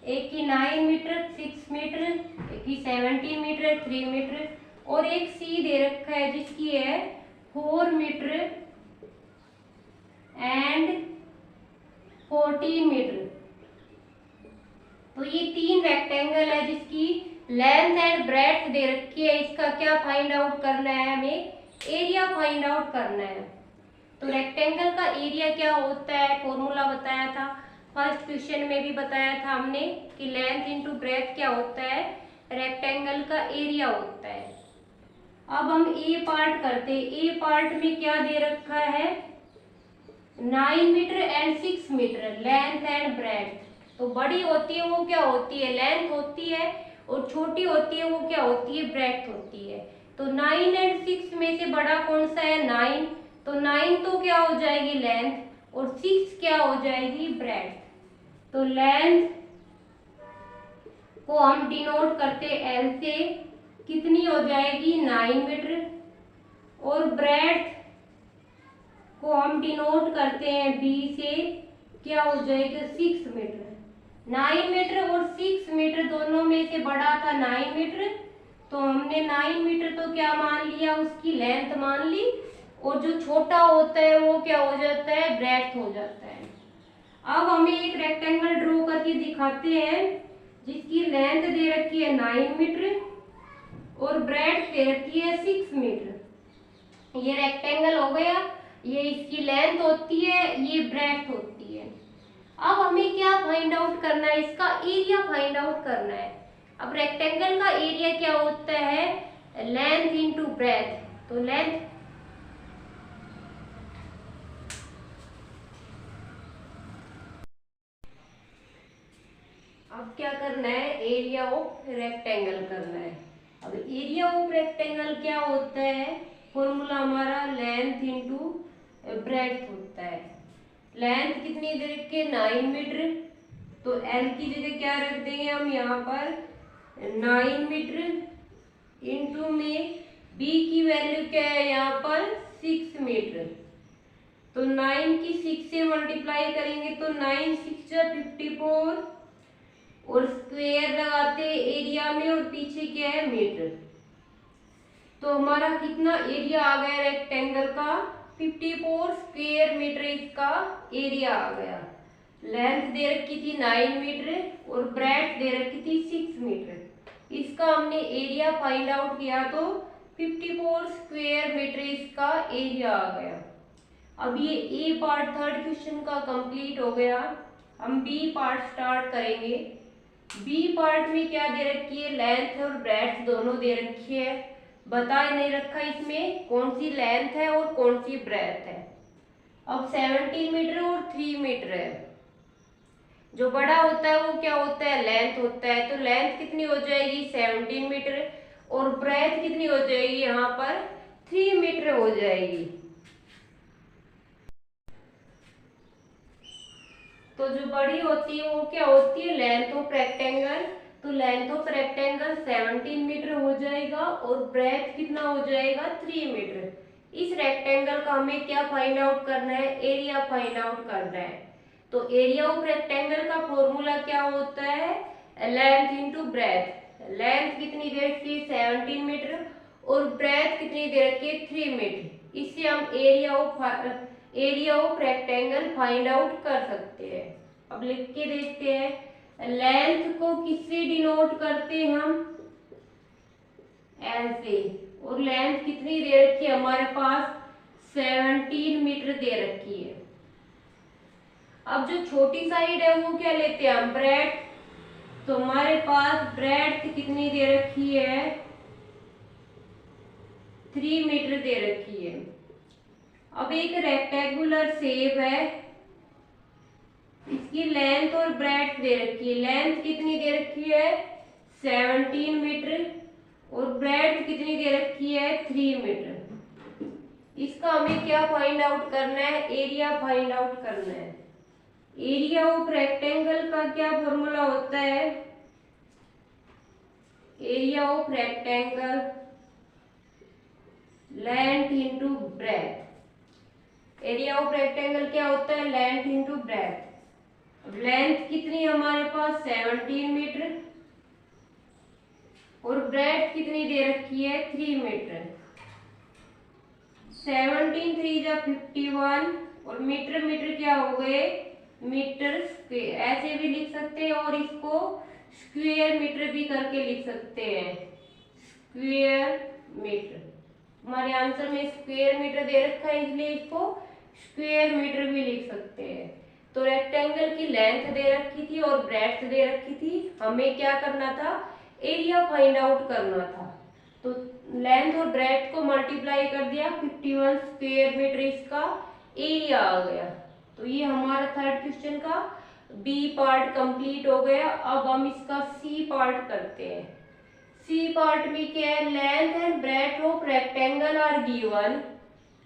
एक की 9 मीटर 6 मीटर, एक की 17 मीटर 3 मीटर, और एक सी दे रखा है जिसकी है 4 मीटर एंड 14 मीटर। तो ये 3 रेक्टेंगल है जिसकी लेंथ एंड ब्रेड्थ दे रखी है। इसका क्या फाइंड आउट करना है, हमें एरिया फाइंड आउट करना है। तो रेक्टेंगल का एरिया क्या होता है, फॉर्मूला बताया था, फर्स्ट क्वेश्चन में भी बताया था हमने कि लेंथ इंटू ब्रेड्थ क्या होता है, रेक्टेंगल का एरिया होता है। अब हम ए पार्ट करते हैं। ए पार्ट में क्या दे रखा है, 9 metre and 6 metre length and breadth. तो बड़ी होती है वो क्या होती है, लेंथ होती है, और छोटी होती है वो क्या होती है, ब्रेड्थ होती है। तो 9 एंड 6 में से बड़ा कौन सा है, 9, तो 9 तो क्या हो जाएगी लेंथ, और 6 क्या हो जाएगी ब्रेड्थ। तो लेंथ को हम डिनोट करते एल से, कितनी हो जाएगी 9 मीटर, और ब्रेड्थ को हम डिनोट करते हैं बी से, क्या हो जाएगा 6 मीटर। 9 मीटर और 6 मीटर दोनों में से बड़ा था 9 मीटर, तो हमने 9 मीटर तो क्या मान लिया, उसकी लेंथ मान ली, और जो छोटा होता है वो क्या हो जाता है, ब्रेड्थ हो जाता है। अब हमें एक रेक्टेंगल ड्रॉ करके दिखाते हैं जिसकी लेंथ दे रखी है 9 मीटर और ब्रेड्थ दे रखी है 6 मीटर। ये रेक्टेंगल हो गया, ये इसकी लेंथ होती है, ये ब्रेड्थ होती है। अब हमें क्या फाइंड आउट करना है, इसका एरिया फाइंड आउट करना है। अब रेक्टेंगल का एरिया क्या होता है, लेंथ इंटू ब्रेड्थ। तो लेंथ, अब क्या करना है, एरिया ऑफ रेक्टेंगल करना है। अब एरिया ऑफ रेक्टेंगल क्या होता है, फॉर्मूला हमारा लेंथ इंटू ब्रेड्थ होता है। लेंथ कितनी दे रखी है 9 मीटर, तो एल की जगह क्या रख देंगे हम यहाँ पर 9 मीटर इंटू में बी की वैल्यू क्या है यहाँ पर 6 मीटर। तो 9 की 6 से मल्टीप्लाई करेंगे तो 9 6 54, और स्क्वायर लगाते एरिया में, और पीछे क्या है मीटर। तो हमारा कितना एरिया आ गया रेक्टेंगल का 54 स्क्वायर मीटर इसका एरिया आ गया। लेंथ दे रखी थी 9 मीटर और ब्रेड्थ दे रखी थी 6 मीटर। इसका हमने एरिया फाइंड आउट किया तो 54 स्क्वायर मीटर इसका एरिया आ गया। अब ये ए पार्ट थर्ड क्वेश्चन का कंप्लीट हो गया। हम बी पार्ट स्टार्ट करेंगे। बी पार्ट में क्या दे रखी है, लेंथ और ब्रेड्थ दोनों दे रखी है। बता नहीं रखा इसमें कौन सी लेंथ है और कौन सी ब्रेड्थ है। अब 17 मीटर और 3 मीटर है। जो बड़ा होता है वो क्या होता है, लेंथ होता है। तो लेंथ कितनी हो जाएगी 17 मीटर और ब्रेड्थ कितनी हो जाएगी, यहाँ पर 3 मीटर हो जाएगी। तो जो बड़ी होती है वो क्या होती है, लेंथ ऑफ रेक्टेंगल। तो लेंथ ऑफ रेक्टेंगल 17 मीटर हो जाएगा और ब्रेड्थ कितना हो जाएगा 3 मीटर। इस रेक्टेंगल का हमें क्या फाइंड आउट करना है, एरिया फाइंड आउट करना है। तो एरिया ऑफ रेक्टेंगल का फॉर्मूला क्या होता है, लेंथ इंटू ब्रेड्थ। लेंथ कितनी दे रखी है 17 मीटर और ब्रेड्थ कितनी दे रखी है 3 मीटर। इससे हम area of rectangle find out कर सकते हैं। अब लिख के देखते हैं, लेंथ को किससे डिनोट करते हैं हम, एल से। और लेंथ कितनी दे रखी है हमारे पास 17 मीटर दे रखी है। अब जो छोटी साइड है वो क्या लेते हैं हम, ब्रेड्थ। तो हमारे पास ब्रेड्थ कितनी दे रखी है 3 मीटर दे रखी है। अब एक रेक्टेंगुलर शेप है, इसकी लेंथ और ब्रेड्थ दे रखी है। लेंथ कितनी दे रखी है 17 मीटर और ब्रेड्थ कितनी दे रखी है 3 मीटर। इसका हमें क्या फाइंड आउट करना है, एरिया फाइंड आउट करना है। एरिया ऑफ रेक्टेंगल का क्या फॉर्मूला होता है, area of rectangle length into breadth. Area of rectangle क्या होता है, लेंथ इंटू ब्रेड्थ। लेंथ कितनी हमारे पास 17 मीटर और ब्रेड्थ कितनी दे रखी है 3 मीटर। 17 3 जा 51 और मीटर मीटर क्या हो गए मीटर स्क्वेयर। ऐसे भी लिख सकते हैं और इसको स्क्वायर मीटर भी करके लिख सकते हैं, स्क्वायर मीटर। हमारे आंसर में स्क्वायर मीटर दे रखा है इसलिए इसको स्क्वायर मीटर भी लिख सकते हैं। तो रेक्टेंगल की लेंथ दे रखी थी और ब्रेड्थ दे रखी थी, हमें क्या करना था, एरिया फाइंड आउट करना था। तो लेंथ और ब्रेड्थ को मल्टीप्लाई कर दिया, 51 स्क्वायर मीटर इसका एरिया आ गया। तो ये हमारा थर्ड क्वेश्चन का बी पार्ट कंप्लीट हो गया। अब हम इसका सी पार्ट करते हैं। सी पार्ट में क्या है, length and breadth of rectangle are given.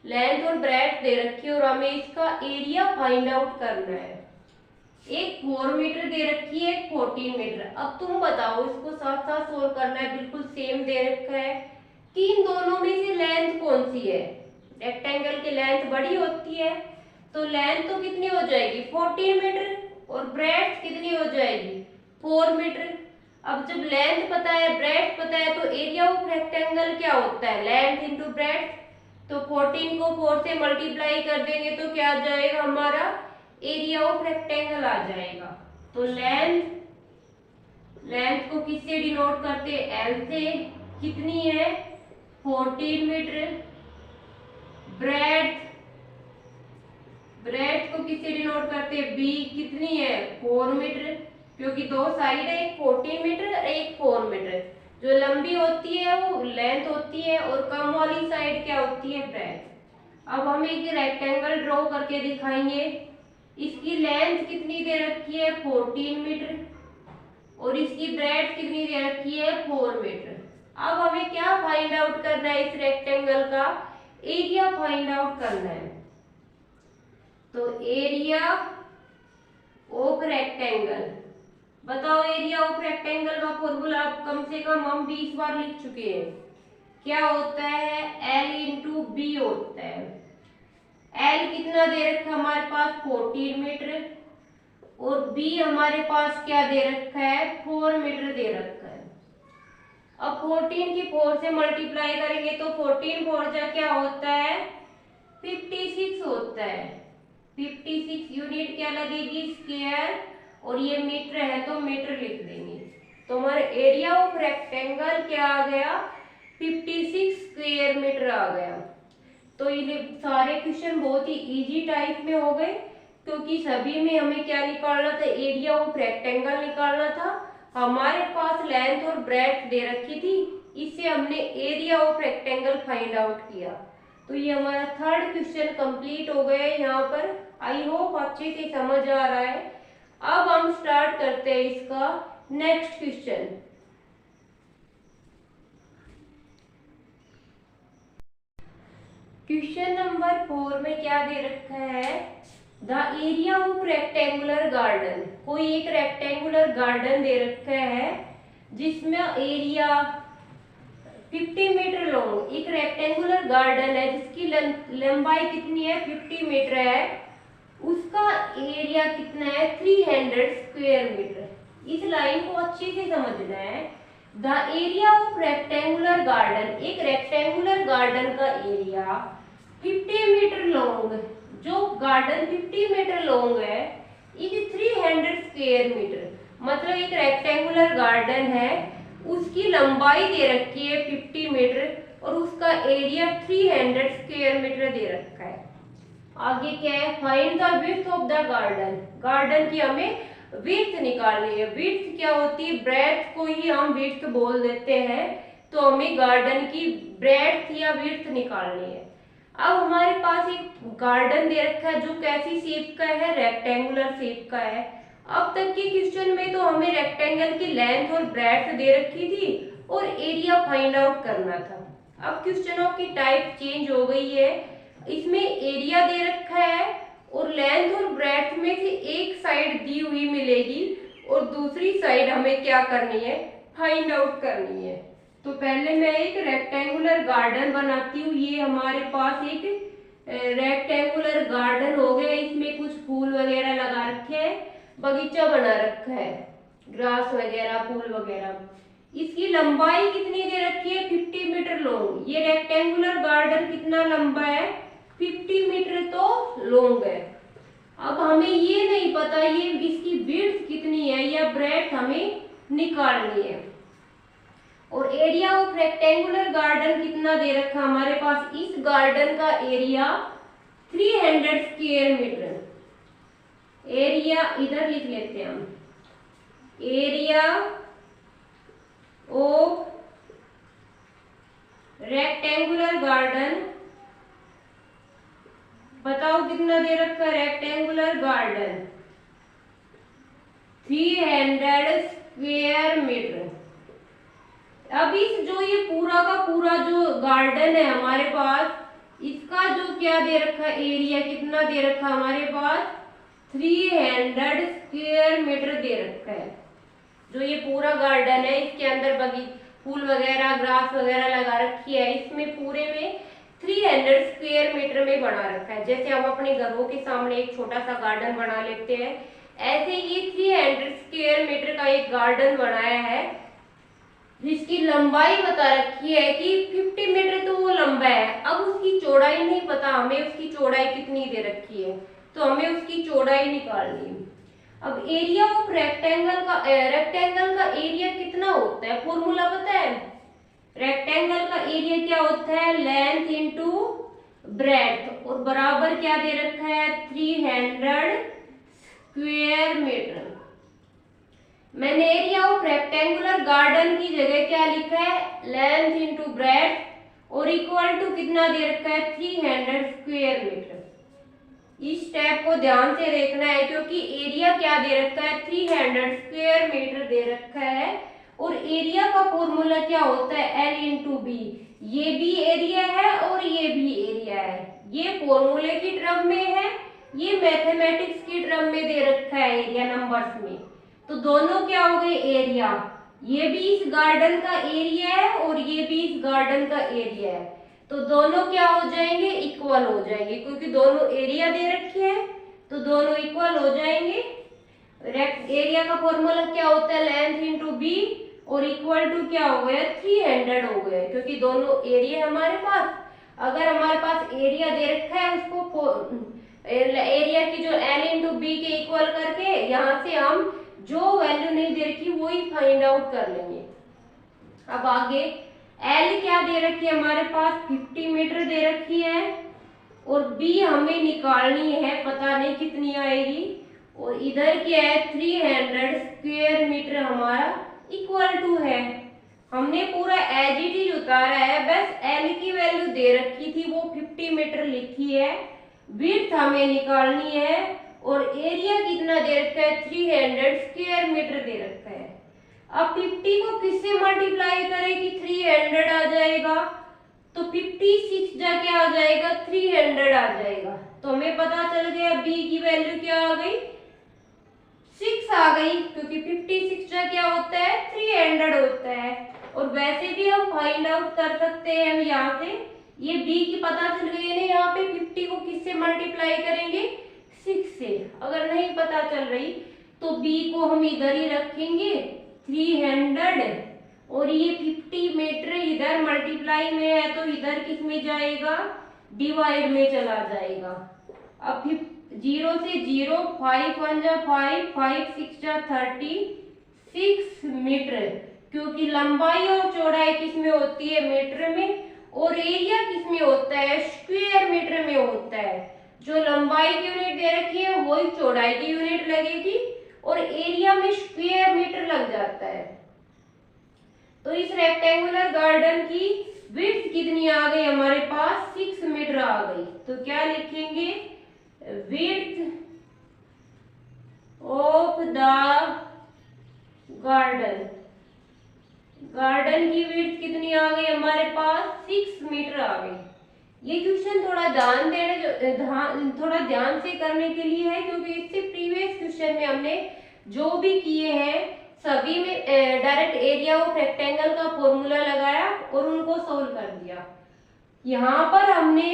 Length और ब्रेड्थ दे रखी है और हमें इसका एरिया फाइंड आउट करना है। एक 4 मीटर दे रखी है, एक 14 मीटर। अब तुम बताओ, इसको साथ साथ सोल्व करना है, बिल्कुल सेम दे रखा है कि इन दोनों में से लेंथ कौन सी है। रेक्टेंगल की लेंथ बड़ी होती है तो लेंथ तो कितनी हो जाएगी 14 मीटर और ब्रेड्थ कितनी हो जाएगी 4 मीटर। अब जब लेंथ पता है ब्रेड्थ पता है तो एरिया ऑफ रेक्टेंगल क्या होता है, लेंथ इंटू ब्रेड्थ। तो 14 को 4 से मल्टीप्लाई कर देंगे तो क्या आ जाएगा, हमारा एरिया ऑफ रेक्टेंगल आ जाएगा। तो लेंथ को किससे डिनोट करते हैं, एल से। कितनी है 14 मीटर। ब्रेड्थ को किससे डिनोट करते हैं, बी। कितनी है 4 मीटर, क्योंकि दो साइड है, एक 14 मीटर एक 4 मीटर। जो लंबी होती है वो लेंथ होती है और कम वाली साइड क्या होती है, ब्रेड्थ। अब हम एक रेक्टेंगल ड्रॉ करके दिखाएंगे। इसकी लेंथ कितनी दे रखी है 14 मीटर और इसकी ब्रेड्थ कितनी दे रखी है 4 मीटर। अब हमें क्या फाइंड आउट करना है, इस रेक्टेंगल का एरिया फाइंड आउट करना है। तो एरिया ऑफ रेक्टेंगल, बताओ एरिया ऑफ रेक्टेंगल का फॉर्मूला कम से कम हम 20 बार लिख चुके हैं। क्या होता है, L इंटू बी होता है। L कितना दे रखा है हमारे पास 14 मीटर और B हमारे पास क्या दे रखा है 4 मीटर दे रखा है। अब 14 की 4 से मल्टीप्लाई करेंगे तो 14 4 जा क्या होता है 56 होता है। 56 यूनिट क्या लगेगी, स्क्वायर, और ये मीटर है तो मीटर लिख देंगे। तो हमारा एरिया ऑफ रेक्टेंगल क्या आ गया, 56 स्क्वायर मीटर आ गया। तो ये सारे क्वेश्चन बहुत ही इजी टाइप में हो गए, क्योंकि सभी में हमें क्या निकालना था, एरिया ऑफ रेक्टेंगल निकालना था। हमारे पास लेंथ और ब्रेड्थ दे रखी थी, इससे हमने area of rectangle find out किया। तो ये हमारा थर्ड क्वेश्चन कंप्लीट हो गया है यहाँ पर। आई होप अच्छे से समझ आ रहा है। अब हम स्टार्ट करते हैं इसका नेक्स्ट क्वेश्चन। क्वेश्चन नंबर 4 में क्या दे रखा है, the area of rectangular garden. कोई एक रेक्टेंगुलर गार्डन दे रखा है जिसमें एरिया 50 मीटर लॉन्ग, एक रेक्टेंगुलर गार्डन है जिसकी लंबाई कितनी है, 50 मीटर है, उसका एरिया कितना है, 300 स्क्वायर मीटर। इस लाइन को अच्छे से समझना है। The area of rectangular garden, एक रेक्टेंगुलर गार्डन का एरिया 50 मीटर लॉन्ग, जो गार्डन 50 मीटर लॉन्ग है, इज 300 स्क्वायर मीटर। मतलब एक रेक्टेंगुलर गार्डन है, उसकी लंबाई दे रखी है 50 मीटर और उसका एरिया 300 स्क्वायर मीटर दे रखा है। आगे क्या है, find the width of the garden. Garden की हमें विड्थ निकालनी है। विड्थ क्या होती है, ब्रेड्थ को ही हम विड्थ बोल देते हैं, तो हमें गार्डन की ब्रेड्थ या विड्थ निकालनी है। अब हमारे पास एक गार्डन दे रखा है जो कैसी शेप का है, रेक्टेंगुलर शेप का है। अब तक के क्वेश्चन में तो हमें रेक्टेंगल की लेंथ और ब्रेड्थ दे रखी थी और एरिया फाइंड आउट करना था। अब क्वेश्चनों की टाइप चेंज हो गई है, इसमें एरिया दे रखा है और लेंथ और ब्रेड्थ में से एक साइड दी हुई मिलेगी और दूसरी साइड हमें क्या करनी है, फाइंड आउट करनी है। तो पहले मैं एक रेक्टेंगुलर गार्डन बनाती हूँ। ये हमारे पास एक रेक्टेंगुलर गार्डन हो गया, इसमें कुछ फूल वगैरह लगा रखे हैं, बगीचा बना रखा है, ग्रास वगैरह, फूल वगैरह। इसकी लंबाई कितनी दे रखी है, 50 मीटर लॉन्ग। ये रेक्टेंगुलर गार्डन कितना लंबा है, 50 मीटर तो लॉन्ग है। अब हमें ये नहीं पता ये इसकी विड्थ कितनी है या ब्रेड्थ हमें निकालनी है। और एरिया ऑफ रेक्टेंगुलर गार्डन कितना दे रखा हमारे पास, इस गार्डन का एरिया 300 स्क्वायर मीटर। एरिया इधर लिख लेते हैं हम, एरिया ऑफ रेक्टेंगुलर गार्डन, बताओ कितना दे रखा है रेक्टेंगुलर गार्डन, 300 स्क्वायर मीटर। अब इस जो ये पूरा का पूरा जो गार्डन है हमारे पास, इसका जो क्या दे रखा है, एरिया कितना दे रखा हमारे पास, 300 स्क्वायर मीटर दे रखा है। जो ये पूरा गार्डन है, इसके अंदर फूल वगैरह, ग्रास वगैरह लगा रखी है, इसमें पूरे में 300 स्क्वायर मीटर में बना रखा है। जैसे हम अपने घरों के सामने एक छोटा सा गार्डन बना लेते हैं, ऐसे ये 300 स्क्वायर मीटर का एक गार्डन बनाया है, जिसकी लंबाई बता रखी है कि 50 मीटर तो वो लंबा है। अब उसकी चौड़ाई नहीं पता हमें, उसकी चौड़ाई कितनी दे रखी है, तो हमें उसकी चौड़ाई निकालनी है। अब एरिया ऑफ रेक्टेंगल का एरिया कितना होता है, फॉर्मूला पता है, रेक्टेंगल का एरिया क्या होता है, लेंथ इंटू ब्रेड्थ, और बराबर क्या दे रखा है, 300 स्क्वायर मीटर। मैंने एरिया ऑफ रेक्टेंगुलर गार्डन की जगह क्या लिखा है, लेंथ इंटू ब्रेड्थ, और इक्वल टू कितना दे रखा है, 300 स्क्वायर मीटर। इस स्टेप को ध्यान से देखना है, क्योंकि एरिया क्या दे रखा है, 300 स्क्वायर मीटर दे रखा है, और एरिया का फॉर्मूला क्या होता है, L इंटू बी। ये भी एरिया है और ये भी एरिया है, ये फॉर्मूले की टर्म में है, ये मैथमेटिक्स की टर्म में दे रखा है एरिया नंबर्स में। तो दोनों क्या हो गए, एरिया, ये भी इस गार्डन का एरिया है और ये भी इस गार्डन का एरिया है, तो दोनों क्या हो जाएंगे, इक्वल हो जाएंगे, क्योंकि दोनों एरिया दे रखे हैं तो दोनों इक्वल हो जाएंगे। एरिया का फॉर्मूला क्या होता है, लेंथ इंटू बी, और इक्वल टू क्या हो गया, 300 हो गया, क्योंकि दोनों एरिया हमारे पास। अगर हमारे पास एरिया दे रखा है उसको एरिया की जो L इंटू बी के इक्वल करके यहाँ से हम जो वैल्यू नहीं दे रखी वही फाइंड आउट कर लेंगे। अब आगे L क्या दे रखी है हमारे पास 50 मीटर दे रखी है और B हमें निकालनी है, पता नहीं कितनी आएगी, और इधर क्या है 300 स्क्वायर मीटर हमारा इक्वल टू है। हमने पूरा एज इट इज उतारा है, बस L की वैल्यू दे रखी थी वो 50 मीटर लिखी है, विड्थ हमें निकालनी है और एरिया कितना दे रखा है 300 स्क्वायर मीटर दे रखा है। अब 50 को किससे मल्टीप्लाई करें कि 300 आ जाएगा, तो 56 जाके आ जाएगा 300 आ जाएगा। तो हमें पता चल गया B की वैल्यू क्या आ गई 6 आ गई, क्योंकि 56 जा क्या होता है 300 होता है। और वैसे भी हम फाइंड आउट कर सकते हैं हम यहाँ से, ये B की पता चल गई है ना, यहाँ पे 50 को किससे मल्टीप्लाई करेंगे 6 से। अगर नहीं पता चल रही तो B को हम इधर ही रखेंगे 300 और ये 50 मीटर इधर मल्टीप्लाई में है तो इधर किस में जाएगा डिवाइड में चला जाएगा। अब 0 से 0, 5 1 जा 5, 5 6 जा 36 मीटर, क्योंकि लंबाई और चौड़ाई किस में होती है मीटर में, और एरिया किस में होता है स्क्वायर मीटर में होता है। जो लंबाई की यूनिट दे रखी है वही चौड़ाई की यूनिट लगेगी और एरिया में स्क्वायर मीटर लग जाता है। तो इस रेक्टेंगुलर गार्डन की विड्थ कितनी आ गई हमारे पास 6 मीटर आ गई। तो क्या लिखेंगे width of the garden, garden की विड्थ कितनी आ गई हमारे पास 6 मीटर आ गई। ये क्वेश्चन थोड़ा थोड़ा ध्यान से करने के लिए है, क्योंकि इससे प्रीवियस क्वेश्चन में हमने जो भी किए हैं सभी में डायरेक्ट एरिया ऑफ रेक्टेंगल का फॉर्मूला लगाया और उनको सोल्व कर दिया। यहाँ पर हमने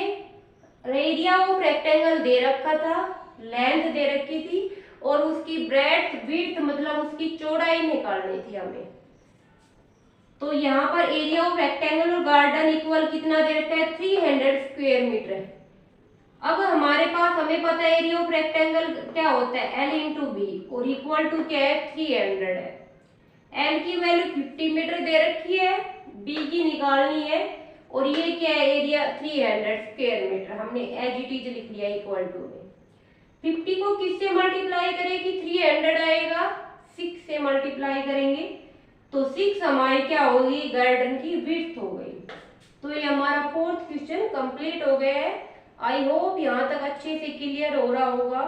एरिया ऑफ रेक्टेंगल दे रखा था, लेंथ दे रखी थी और उसकी ब्रेड्थ विड्थ मतलब उसकी चौड़ाई निकालनी थी हमें। तो यहाँ पर एरिया ऑफ रेक्टेंगल और गार्डन इक्वल कितना दे रखा है 300 स्क्वायर मीटर। अब हमारे पास हमें पता है एरिया ऑफ रेक्टेंगल क्या होता है L इंटू बी और इक्वल टू क्या है 300 है। L की वैल्यू 50 मीटर दे रखी है, B की निकालनी है और ये क्या है एरिया 300 स्क्वायर मीटर, हमने एज इट इज लिख लिया इक्वल टू में। 50 को किससे मल्टीप्लाई करेंगे 300 आएगा, 6 से मल्टीप्लाई करेंगे तो 6 हमारी क्या होगी गार्डन की विड्थ हो गई। तो ये हमारा फोर्थ क्वेश्चन कंप्लीट हो गया है। आई होप यहाँ तक अच्छे से क्लियर हो रहा होगा।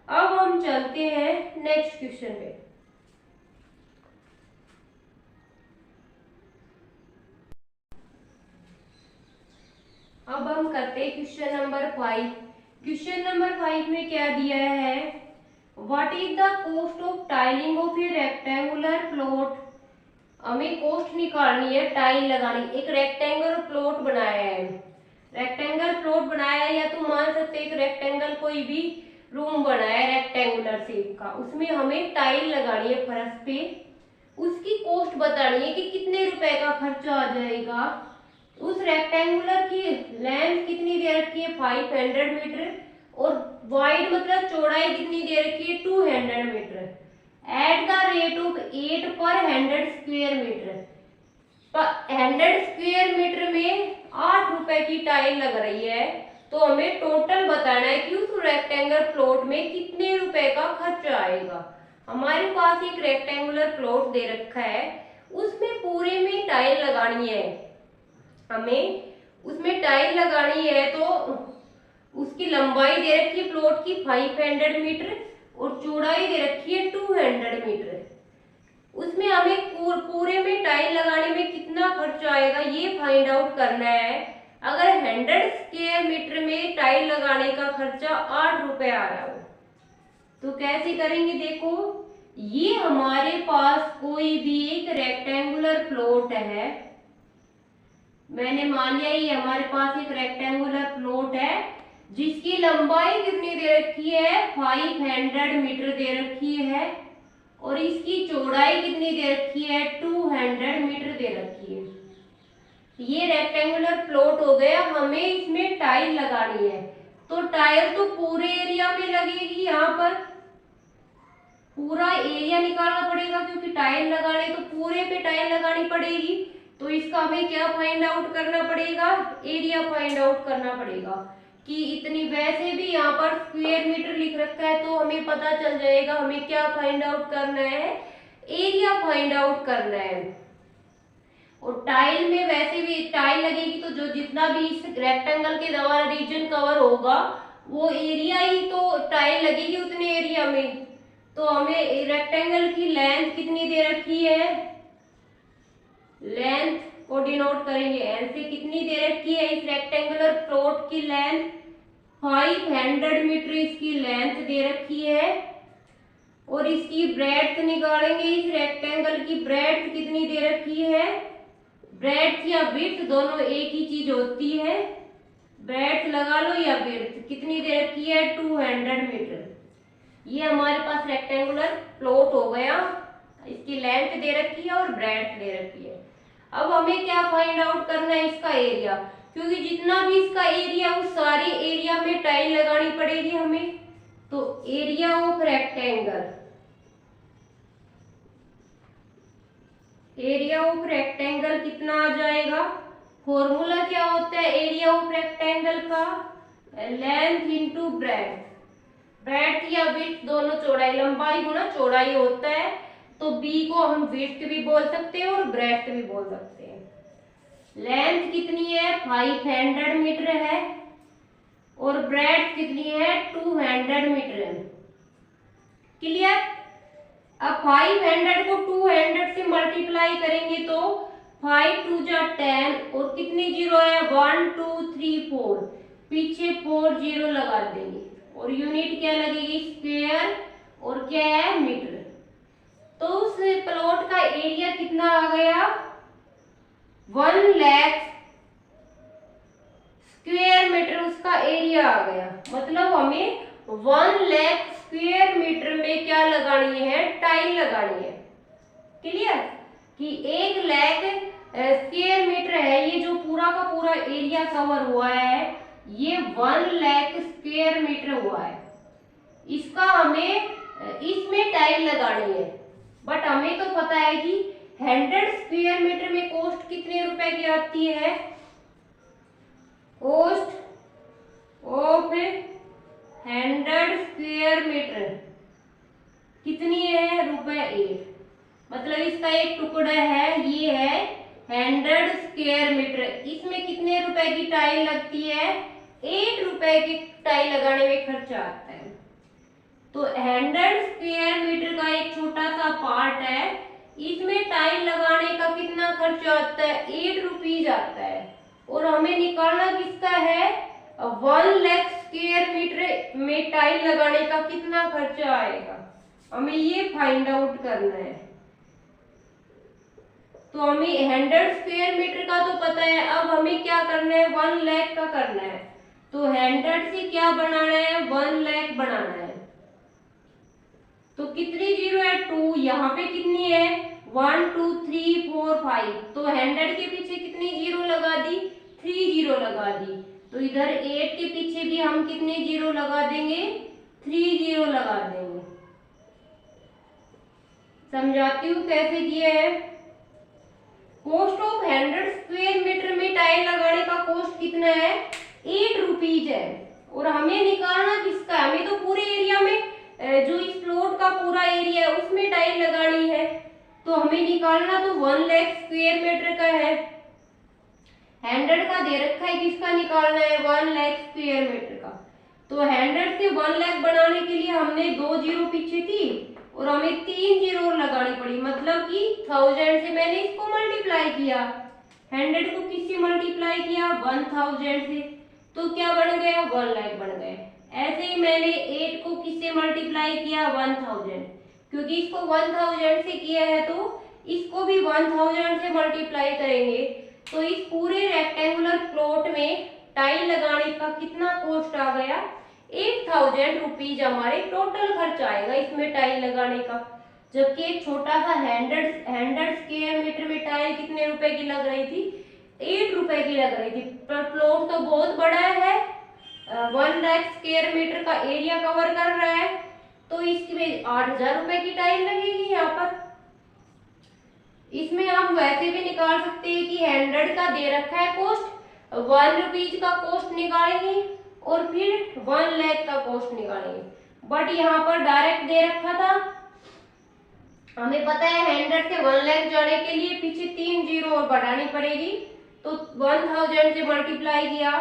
अब हम चलते हैं नेक्स्ट क्वेश्चन पे। अब हम करते हैं क्वेश्चन नंबर 5। क्वेश्चन नंबर 5 में क्या दिया है, what is the cost of tiling of A rectangular plot. हमें कॉस्ट निकालनी है, टाइल लगानी। एक रेक्टेंगुलर प्लॉट बनाया है, रेक्टेंगल प्लॉट बनाया है, या तो मान सकते एक रेक्टेंगल कोई भी रूम बनाया है रेक्टेंगुलर शेप का, उसमें हमें टाइल लगानी है फर्श पे। उसकी कॉस्ट बतानी है कि कितने रुपए का खर्चा आ जाएगा। उस रेक्टेंगुलर की लेंथ कितनी दे रखी है 500 मीटर और वाइड मतलब चौड़ाई कितनी दे रखी है 200 metre. At the rate of 8 per 100 square metre, 100 square metre में 8 रुपए की टाइल लग रही है। तो हमें टोटल बताना है कि उस रेक्टेंगुलर प्लॉट में कितने रुपए का खर्चा आएगा। हमारे पास एक रेक्टेंगुलर प्लॉट दे रखा है, उसमें पूरे में टाइल लगानी है, हमें उसमें टाइल लगानी है। तो उसकी लंबाई दे रखी है प्लॉट की 500 मीटर और चौड़ाई दे रखी है 200 मीटर। उसमें हमें पूरे में टाइल लगाने में कितना खर्चा आएगा ये फाइंड आउट करना है। अगर 100 स्क्वायर मीटर में टाइल लगाने का खर्चा 8 रुपए आ रहा हो तो कैसे करेंगे। देखो ये हमारे पास कोई भी एक रेक्टेंगुलर प्लॉट है, मैंने मान लिया ये हमारे पास एक रेक्टेंगुलर प्लॉट है जिसकी लंबाई कितनी दे रखी है 500 मीटर दे रखी है और इसकी चौड़ाई कितनी दे रखी है 200 मीटर दे रखी है। ये रेक्टेंगुलर प्लॉट हो गया, हमें इसमें टाइल लगानी है। तो टाइल तो पूरे एरिया में लगेगी, यहाँ पर पूरा एरिया निकालना पड़ेगा क्योंकि टाइल लगाने तो पूरे पे टाइल लगानी पड़ेगी। तो इसका हमें क्या फाइंड आउट करना पड़ेगा, एरिया फाइंड आउट करना पड़ेगा कि इतनी, वैसे भी यहाँ पर स्क्वायर मीटर लिख रखा है तो हमें पता चल जाएगा हमें क्या फाइंड आउट करना है, एरिया फाइंड आउट करना है। और टाइल में वैसे भी टाइल लगेगी तो जो जितना भी इस रेक्टेंगल के द्वारा रीजन कवर होगा वो एरिया ही तो टाइल लगेगी उतने एरिया में। तो हमें रेक्टेंगल की लेंथ कितनी दे रखी है, लेंथ को डिनोट करेंगे एल से, कितनी दे रखी है इस रेक्टेंगुलर प्लॉट की लेंथ, 500 मीटर इसकी लेंथ दे रखी है। और इसकी ब्रेड्थ निकालेंगे, इस रेक्टेंगल की ब्रेड्थ कितनी दे रखी है, ब्रेड्थ या विड्थ दोनों एक ही चीज होती है, ब्रेड्थ लगा लो या विड्थ, कितनी दे रखी है 200 मीटर। ये हमारे पास रेक्टेंगुलर प्लॉट हो गया, इसकी लेंथ दे रखी है और ब्रेड्थ दे रखी है। अब हमें क्या फाइंड आउट करना है, इसका एरिया, क्योंकि जितना भी इसका एरिया उस सारे एरिया में टाइल लगानी पड़ेगी हमें। तो area of rectangle, area of rectangle कितना आ जाएगा, फॉर्मूला क्या होता है एरिया ऑफ रेक्टेंगल का, लेंथ इंटू ब्रेड्थ, ब्रेड्थ या विड्थ दोनों चौड़ाई, लंबाई गुना चौड़ाई होता है। तो बी को हम विड्थ भी बोल सकते हैं और ब्रेड्थ भी बोल सकते हैं। लेंथ कितनी है 500 मीटर है और ब्रेड्थ कितनी है 200 मीटर है। क्लियर। अब 500 को 200 से मल्टीप्लाई करेंगे तो 5 2 जा 10 और कितनी जीरो है 1 2 3 4, पीछे 4 जीरो लगा देंगे और यूनिट क्या लगेगी स्क्वायर और क्या है मीटर। तो उस प्लॉट का एरिया कितना आ गया 1 लाख स्क्वायर मीटर, उसका एरिया आ गया। मतलब हमें 1 लाख स्क्वायर मीटर में क्या लगानी है, टाइल लगानी है। क्लियर कि 1 लाख स्क्वायर मीटर है, ये जो पूरा का पूरा एरिया कवर हुआ है ये 1 लाख स्क्वायर मीटर हुआ है। इसका हमें इसमें टाइल लगानी है, बट हमें तो पता है कि 100 स्क्वायर मीटर में कॉस्ट कितने रुपए की आती है, कॉस्ट ऑफ 100 स्क्वायर मीटर कितनी है ₹8। मतलब इसका एक टुकड़ा है, ये है 100 स्क्वायर मीटर, इसमें कितने रुपए की टाइल लगती है 8 रुपए की टाइल लगाने में खर्चा आता है। तो 100 स्क्वायर मीटर का एक छोटा सा पार्ट है, इसमें टाइल लगाने का कितना खर्चा आता है 8 रुपीज आता है। और हमें निकालना किसका है 1 लाख स्क्वायर मीटर में टाइल लगाने का कितना खर्चा आएगा, हमें ये फाइंड आउट करना है। तो हमें 100 स्क्वायर मीटर का तो पता है, अब हमें क्या करना है 1 लाख का करना है। तो 100 से क्या बनाना है 1 लाख बनाना है। तो कितनी जीरो है 2, यहाँ पे कितनी है 1 2 3 4 5, तो 100 के पीछे कितनी जीरो लगा दी 3 जीरो लगा दी। तो इधर 8 के पीछे भी हम कितने जीरो लगा देंगे 3 जीरो लगा देंगे। समझाती हूँ कैसे किया है। कॉस्ट ऑफ 100 स्क्वायर मीटर में टाइल लगाने का कॉस्ट कितना है 8 रुपीज है। और हमें निकालना किसका है, हमें तो पूरे एरिया में जो इस प्लॉट का पूरा एरिया है उसमें टाइल लगानी है। तो हमें निकालना तो 1 लाख स्क्वायर मीटर का है, 100 का दे रखा है, किसका निकालना है 1 लाख स्क्वायर मीटर का। तो 100 से 1 लाख बनाने के लिए हमने 2 जीरो पीछे थी और हमें 3 जीरो लगानी पड़ी, मतलब कि 1000 से मैंने इसको मल्टीप्लाई किया, 100 को किससे मल्टीप्लाई किया 1000 से, तो क्या बन गया 1 लाख बन गया। ऐसे ही मैंने 8 को किससे मल्टीप्लाई किया 1000, क्योंकि इसको 1000 से किया है तो इसको भी 1000 से मल्टीप्लाई करेंगे। तो इस पूरे रेक्टेंगुलर प्लॉट में टाइल लगाने का कितना कॉस्ट आ गया 8000 रुपीज हमारे टोटल खर्च आएगा इसमें टाइल लगाने का। जबकि एक छोटा सा 100 स्क्वायर मीटर में टाइल कितने रुपए की लग रही थी 8 रुपए की लग रही थी, पर प्लॉट तो बहुत बड़ा है, 1 लाख स्क्वायर मीटर का एरिया कवर कर रहा है, तो इसमें 8,000 रुपए की टाइल लगेगी यहाँ पर। इसमें हम वैसे भी निकाल सकते हैं कि 100 का दे रखा है कॉस्ट, 1 रुपीज का कॉस्ट निकालेंगे और फिर 1 लाख का कॉस्ट निकालेंगे, बट यहाँ पर डायरेक्ट दे रखा था। हमें पता है 100 से 1 लाख जाने के लिए पीछे 3 जीरो और बढ़ानी पड़ेगी, तो 1000 से मल्टीप्लाई किया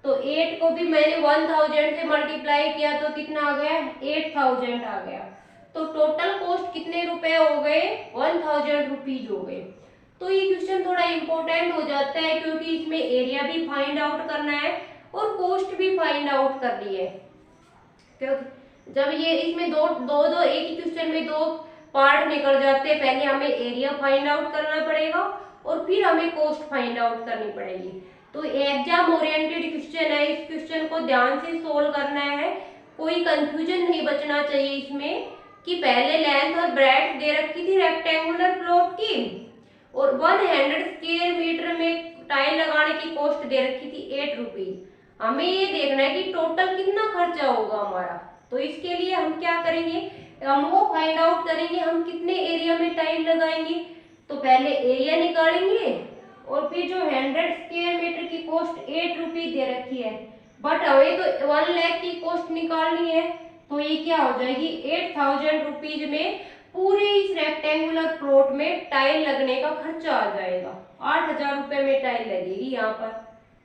तो 8 को भी मैंने 1000 से मल्टीप्लाई किया तो कितना आ गया, 8000 आ गया। तो टोटल कॉस्ट कितने रुपए हो गए, 1000 रुपीज हो गए। तो ये क्वेश्चन थोड़ा इंपॉर्टेंट हो जाता है क्योंकि इसमें एरिया भी फाइंड आउट करना है और कॉस्ट भी फाइंड आउट करनी है, क्योंकि जब ये इसमें दो दो दो एक ही क्वेश्चन में दो पार्ट निकल जाते हैं, पहले हमें एरिया फाइंड आउट करना पड़ेगा और फिर हमें कॉस्ट फाइंड आउट करनी पड़ेगी। तो एग्जाम ओरिएंटेड क्वेश्चन है, इस क्वेश्चन को ध्यान से सोल्व करना है, कोई कंफ्यूजन नहीं बचना चाहिए इसमें कि पहले लेंथ और ब्रेड्थ दे रखी थी रेक्टेंगुलर प्लॉट की और 100 स्क्वायर मीटर में टाइल लगाने की कॉस्ट दे रखी थी 8 रुपीज। हमें ये देखना है कि टोटल कितना खर्चा होगा हमारा, तो इसके लिए हम क्या करेंगे, हम वो फाइंड आउट करेंगे हम कितने एरिया में टाइल लगाएंगे। तो पहले एरिया निकालेंगे और फिर जो 100 स्क्वायर मीटर की कॉस्ट 8 रुपीज दे रखी है, बट हमें तो 1 लाख की कॉस्ट निकालनी है, तो ये क्या हो जाएगी 8000 रुपीज में पूरे इस रेक्टेंगुलर प्लॉट में टाइल लगने का खर्चा आ जाएगा। 8000 रुपए में टाइल लगेगी यहाँ पर।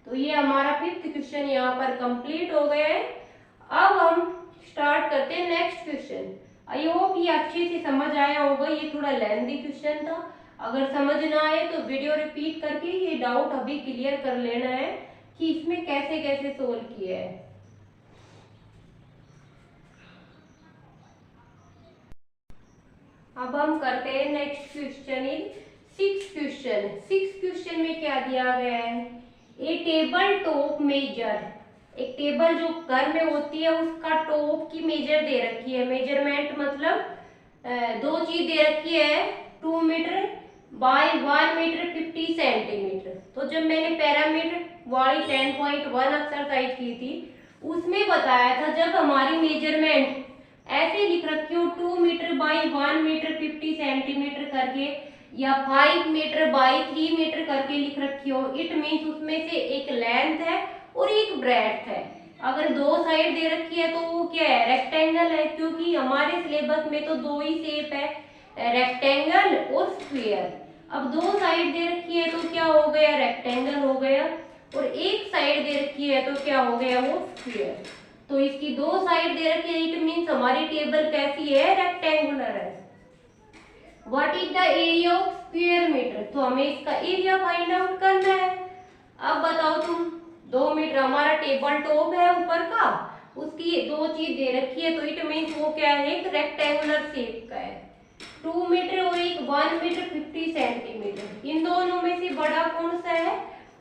तो ये हमारा 5th क्वेश्चन यहाँ पर कंप्लीट हो गया है। अब हम स्टार्ट करते हैं नेक्स्ट क्वेश्चन। आई होप ये अच्छे से समझ आया होगा, ये थोड़ा लेंथी क्वेश्चन था, अगर समझ ना आए तो वीडियो रिपीट करके ये डाउट अभी क्लियर कर लेना है कि इसमें कैसे कैसे सोल्व किया है। अब हम करते हैं next question in 6th question. 6th question में क्या दिया गया है, ए टेबल टॉप मेजर, एक टेबल जो घर में होती है उसका टॉप की मेजर दे रखी है, मेजरमेंट मतलब दो चीज दे रखी है 2 मीटर बाय 1 मीटर 50 सेंटीमीटर। तो जब मैंने पैरामीटर वाली 10.1 एक्सरसाइज की थी उसमें बताया था जब हमारी मेजरमेंट ऐसे लिख रखी हो 2 मीटर बाई 1 मीटर 50 सेंटीमीटर करके या 5 मीटर बाई 3 मीटर करके लिख रखी हो, इट मीन्स उसमें से एक लेंथ है और एक ब्रेड्थ है। अगर दो साइड दे रखी है तो वो क्या है, रेक्टेंगल है, क्योंकि हमारे सिलेबस में तो दो ही शेप है, रेक्टेंगल और स्क्वायर। अब दो साइड दे रखी है तो क्या हो गया, रेक्टेंगल हो गया, और एक साइड दे रखी है तो क्या हो गया, वो स्क्वायर। तो इसकी दो साइड दे रखी है, इट मीन्स हमारी टेबल कैसी है, रेक्टेंगुलर है। What is the area of square metre, तो हमें इसका एरिया फाइंड आउट करना है। अब बताओ तुम, 2 मीटर हमारा टेबल टॉप है ऊपर का, उसकी दो चीज दे रखी है तो इट मीन्स वो क्या है, एक रेक्टेंगुलर शेप का है, 2 मीटर और एक 1 मीटर 50 सेंटीमीटर। इन दोनों में से बड़ा कौन सा है,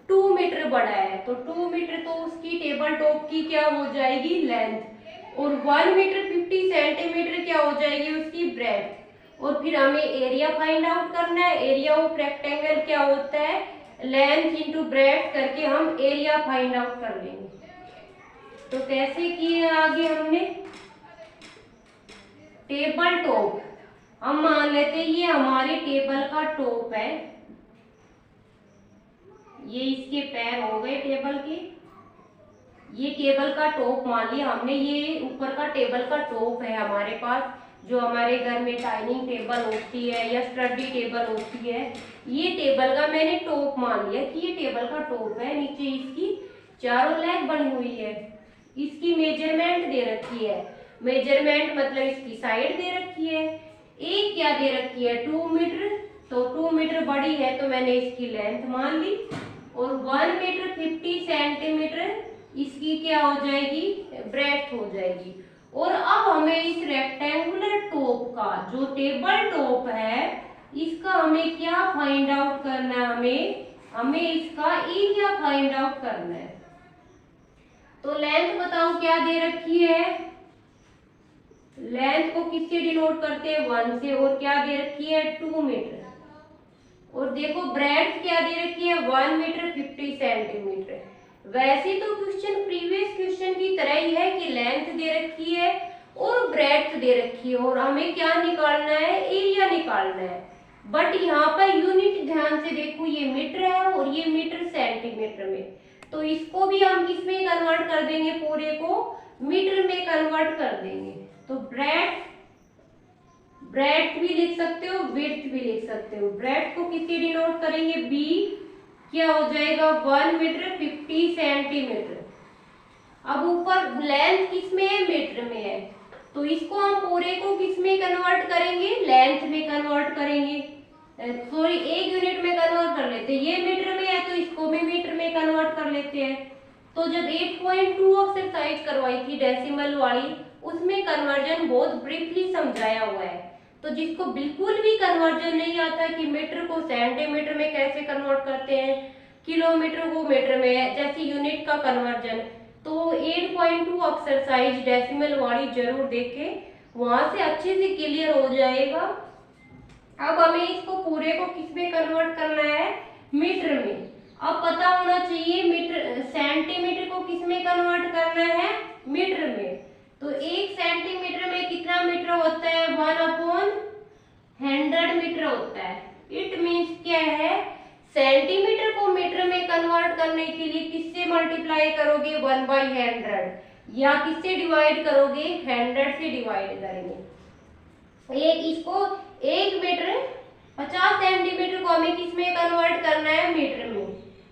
2 मीटर बड़ा है, तो 2 मीटर तो उसकी टेबल टॉप की क्या हो जाएगी, लेंथ, और 1 मीटर 50 सेंटीमीटर क्या हो जाएगी, उसकी ब्रेड्थ। और फिर हमें एरिया फाइंड आउट करना है। एरिया ऑफ रेक्टेंगल क्या होता है, लेंथ इंटू ब्रेड्थ करके हम एरिया फाइंड आउट कर लेंगे। तो कैसे किए आगे हमने, टेबल टॉप, हम मान लेते हैं ये हमारे टेबल का टॉप है, ये इसके पैर हो गए टेबल के, ये टेबल का टॉप मान लिया हमने, ये ऊपर का टेबल का टॉप है हमारे पास, जो हमारे घर में डाइनिंग टेबल होती है या स्टडी टेबल होती है, ये टेबल का मैंने टॉप मान लिया कि ये टेबल का टॉप है। नीचे इसकी चारों लेग बनी हुई है, इसकी मेजरमेंट दे रखी है, मेजरमेंट मतलब इसकी साइड दे रखी है, एक क्या दे रखी है, 2 मीटर, तो 2 मीटर बड़ी है तो मैंने इसकी लेंथ मान ली, और 1 मीटर 50 सेंटीमीटर इसकी क्या हो जाएगी, ब्रेड्थ हो जाएगी। और अब हमें इस रेक्टेंगुलर टॉप का जो टेबल टॉप है इसका हमें क्या फाइंड आउट करना है, हमें इसका एरिया फाइंड आउट करना है। तो लेंथ बताओ क्या दे रखी है, लेंथ को किससे डिनोट करते हैं, 1 से, और क्या दे रखी है, 2 मीटर, और देखो ब्रेड्थ क्या दे रखी है 1 मीटर 50 सेंटीमीटर। वैसे तो क्वेश्चन प्रीवियस क्वेश्चन की तरह ही है कि लेंथ दे रखी है और ब्रेड्थ दे रखी है और हमें क्या निकालना है, एरिया निकालना है। बट यहाँ पर यूनिट ध्यान से देखो, ये मीटर है और ये मीटर सेंटीमीटर में, तो इसको भी हम किस में कन्वर्ट कर देंगे, पूरे को मीटर में कन्वर्ट कर देंगे। तो ब्रेड्थ भी लिख सकते हो, विड्थ भी लिख सकते हो। ब्रेड्थ को किससे डिनोट करेंगे, बी, क्या हो जाएगा 1 मीटर 50 सेंटीमीटर। अब ऊपर लेंथ किस में है, मीटर में है, तो इसको हम पूरे को किस में कन्वर्ट करेंगे, लेंथ में कन्वर्ट करेंगे। सॉरी, एक यूनिट में कन्वर्ट कर लेते हैं, ये मीटर में है तो इसको भी मीटर में कन्वर्ट कर लेते हैं। तो जब 8.2 एक्सरसाइज करवाई थी डेसिमल वाली, उसमें कन्वर्जन बहुत ब्रीफली समझाया हुआ है। तो जिसको बिल्कुल भी कन्वर्जन नहीं आता कि मीटर को सेंटीमीटर में कैसे कन्वर्ट करते हैं, किलोमीटर को मीटर में, जैसे यूनिट का कन्वर्जन, तो 8.2 एक्सरसाइज डेसिमल वाली जरूर देखे, वहां से अच्छे से क्लियर हो जाएगा। अब हमें इसको पूरे को किस में कन्वर्ट करना है, मीटर में। अब पता होना चाहिए मीटर, सेंटीमीटर को किस में कन्वर्ट करना है, मीटर में। तो 1 सेंटीमीटर में कितना मीटर होता है, 1/100 मीटर होता है। इट मीन्स क्या है, सेंटीमीटर को मीटर में कन्वर्ट करने के लिए किससे मल्टीप्लाई करोगे, 1/100, या किससे डिवाइड करोगे, 100 से डिवाइड करेंगे। इसको 1 मीटर 50 सेंटीमीटर को हमें किस में कन्वर्ट करना है, मीटर में।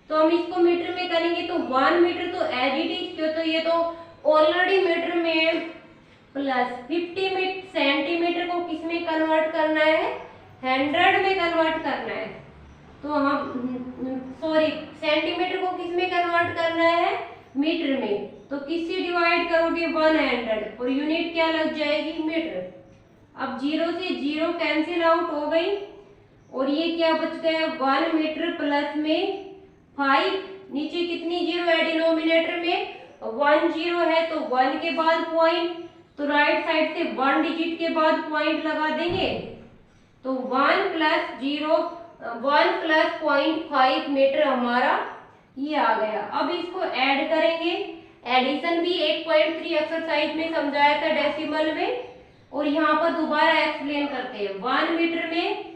तो हम इसको मीटर में करेंगे तो 1 मीटर तो एज इट इज, क्यों, तो ये तो ऑलरेडी मीटर में है, प्लस 50 सेंटीमीटर को किस में कन्वर्ट करना है, 100 में कन्वर्ट करना है। तो हम सॉरी, सेंटीमीटर को किस में कन्वर्ट करना है, मीटर में। तो किससे डिवाइड करोगे, 100, और यूनिट क्या लग जाएगी, मीटर। अब 0 से 0 कैंसिल आउट हो गई और ये क्या बच गया, 1 मीटर प्लस में 5, नीचे कितनी जीरो है डिनोमिनेटर में, 1 0 है, तो 1 के बाद पॉइंट, तो राइट साइड से 1 डिजिट के बाद पॉइंट लगा देंगे, तो 1 प्लस 0.5 मीटर हमारा ये आ गया। अब इसको ऐड करेंगे, एडिशन भी 8.3 एक्सरसाइज में समझाया था डेसिमल में, और यहाँ पर दोबारा एक्सप्लेन करते हैं। 1 मीटर में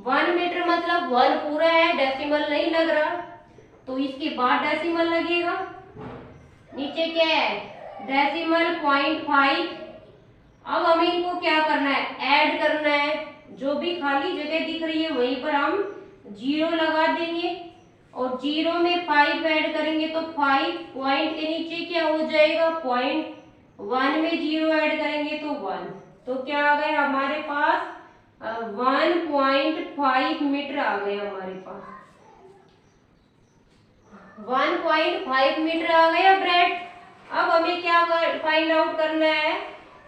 1 मीटर मतलब 1 पूरा है, डेसिमल नहीं लग रहा, तो इसके बाद डेसिमल लगेगा। नीचे क्या है, डेसिमल 0.5। अब हमें इनको क्या करना है, ऐड करना है। जो भी खाली जगह दिख रही है वहीं पर हम 0 लगा देंगे, और 0 में 5 ऐड करेंगे तो 5 पॉइंट के नीचे क्या हो जाएगा, पॉइंट। 1 में 0 ऐड करेंगे तो 1, तो क्या आ गया हमारे पास, 1.5 मीटर आ गया हमारे पास। 1.5 मीटर आ गया ब्रेड। अब हमें क्या फाइंड आउट करना है,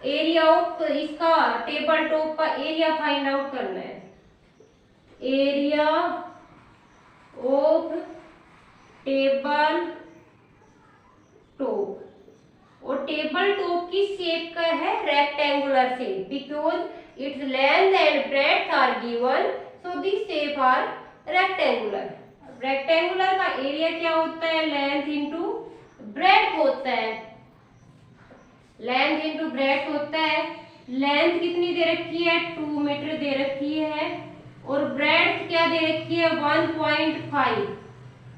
एरिया ऑफ, इसका टेबल टॉप का एरिया फाइंड आउट करना है। एरिया ऑफ टेबल टॉप, और टेबल टॉप की शेप का है rectangular shape, because its length and breadth are given, so this shape are rectangular. Rectangular का एरिया क्या होता है, लेंथ इंटू ब्रेड्थ होता है, लेंथ इंटू ब्रेड्थ होता है। लेंथ कितनी दे रखी है, 2 मीटर दे रखी है, और ब्रेड्थ क्या दे रखी है, 1.5।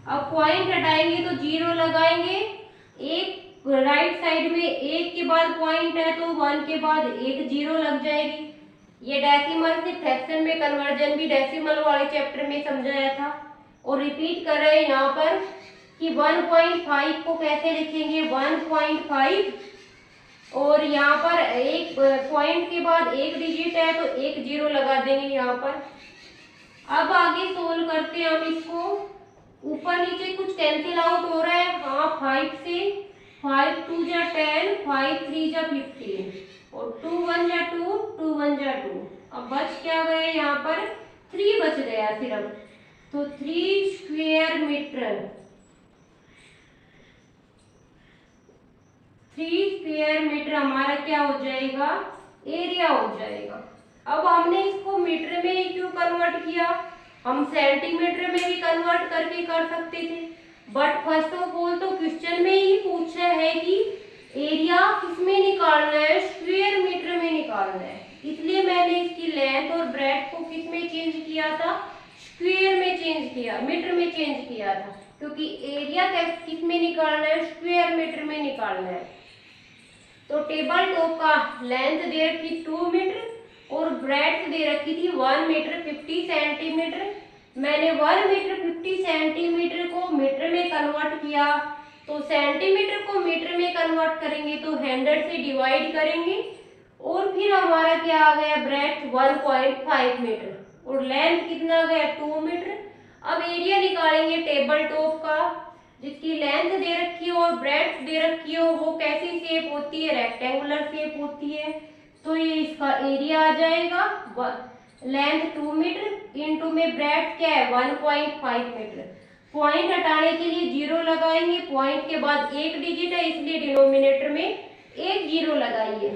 अब पॉइंट हटाएंगे तो 0 लगाएंगे, एक राइट साइड में 1 के बाद पॉइंट है तो 1 के बाद 1 0 लग जाएगी। ये डेसिमल से फ्रैक्शन में कन्वर्जन भी डेसिमल वाले चैप्टर में समझाया था, और रिपीट कर रहे हैं यहाँ पर कि 1.5 को कैसे लिखेंगे, 1.5, और यहाँ पर एक पॉइंट के बाद 1 डिजिट है तो 1 0 लगा देंगे यहाँ पर। अब आगे सोल्व करते हैं हम इसको। ऊपर नीचे कुछ कैंसिल आउट हो रहा है, हाँ 5 से 5 2 जा 10, 5 3 जा 15, और 2 1 जा 2, 2 1 जा 2। अब बच क्या गए यहाँ पर, 3 बच गया सिर्फ, तो 3 स्क्वायर मीटर, 3 स्क्वायर मीटर हमारा क्या हो जाएगा, एरिया हो जाएगा। अब हमने इसको मीटर में क्यों कन्वर्ट किया, हम सेंटीमीटर में भी कन्वर्ट करके कर सकते थे, बट फर्स्ट ऑफ ऑल तो क्वेश्चन में ही पूछा है कि एरिया किसमें निकालना है, स्क्वायर मीटर में निकालना है, इसलिए मैंने इसकी लेंथ और ब्रेड्थ को किस में चेंज किया था, स्क्वायर में चेंज किया, मीटर में चेंज किया था, क्योंकि एरिया किस में निकालना है, स्क्वायर मीटर में निकालना है। तो टेबल टॉप का लेंथ दे रखी 2 मीटर और ब्रेड्थ दे रखी थी 1 मीटर 50 सेंटीमीटर। मैंने 1 मीटर 50 सेंटीमीटर को मीटर में कन्वर्ट किया, तो सेंटीमीटर को मीटर में कन्वर्ट करेंगे तो 100 से डिवाइड करेंगे और फिर हमारा क्या आ गया, ब्रेड्थ 1.5 मीटर और लेंथ कितना आ गया, 2 मीटर। अब एरिया निकालेंगे टेबल टॉप का, जिसकी लेंथ दे रखी है और ब्रेड्थ दे रखी है, वो कैसी शेप होती है, रेक्टेंगुलर शेप होती है। तो ये इसका एरिया आ जाएगा, लेंथ 2 मीटर इंटू में ब्रेड्थ क्या है 1.5 मीटर। पॉइंट हटाने के लिए 0 लगाएंगे, पॉइंट के बाद एक डिजिट है इसलिए डिनोमिनेटर में एक 0 लगाइए।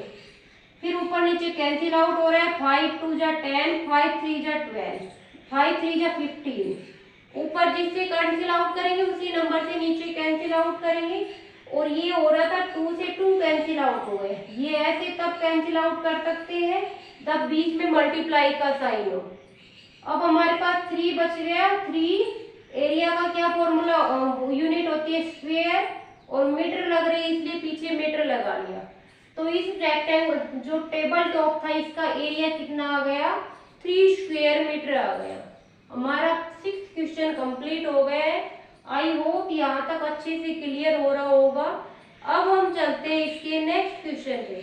फिर ऊपर नीचे कैंसिल आउट हो रहा है, 5 2 जा 10, 5 3 जा 12, 5 3 जा 15। ऊपर जिससे कैंसिल आउट करेंगे उसी नंबर से नीचे कैंसिल आउट करेंगे, और ये हो रहा था 2 से 2 कैंसिल आउट हो गए, ये ऐसे तब कैंसिल आउट कर सकते हैं जब बीच में मल्टीप्लाई का साइन हो। अब हमारे पास 3 बच गया, 3 एरिया का क्या फॉर्मूला, यूनिट होती है स्क्वायर, और मीटर लग रही है इसलिए पीछे मीटर लगा लिया। तो इस रेक्टेंगल जो टेबल टॉप था इसका एरिया कितना आ गया, 3 स्क्वायर मीटर आ गया। हमारा 6th क्वेश्चन कंप्लीट हो गया है। आई होप यहाँ तक अच्छे से क्लियर हो रहा होगा। अब हम चलते हैं इसके नेक्स्ट क्वेश्चन पे।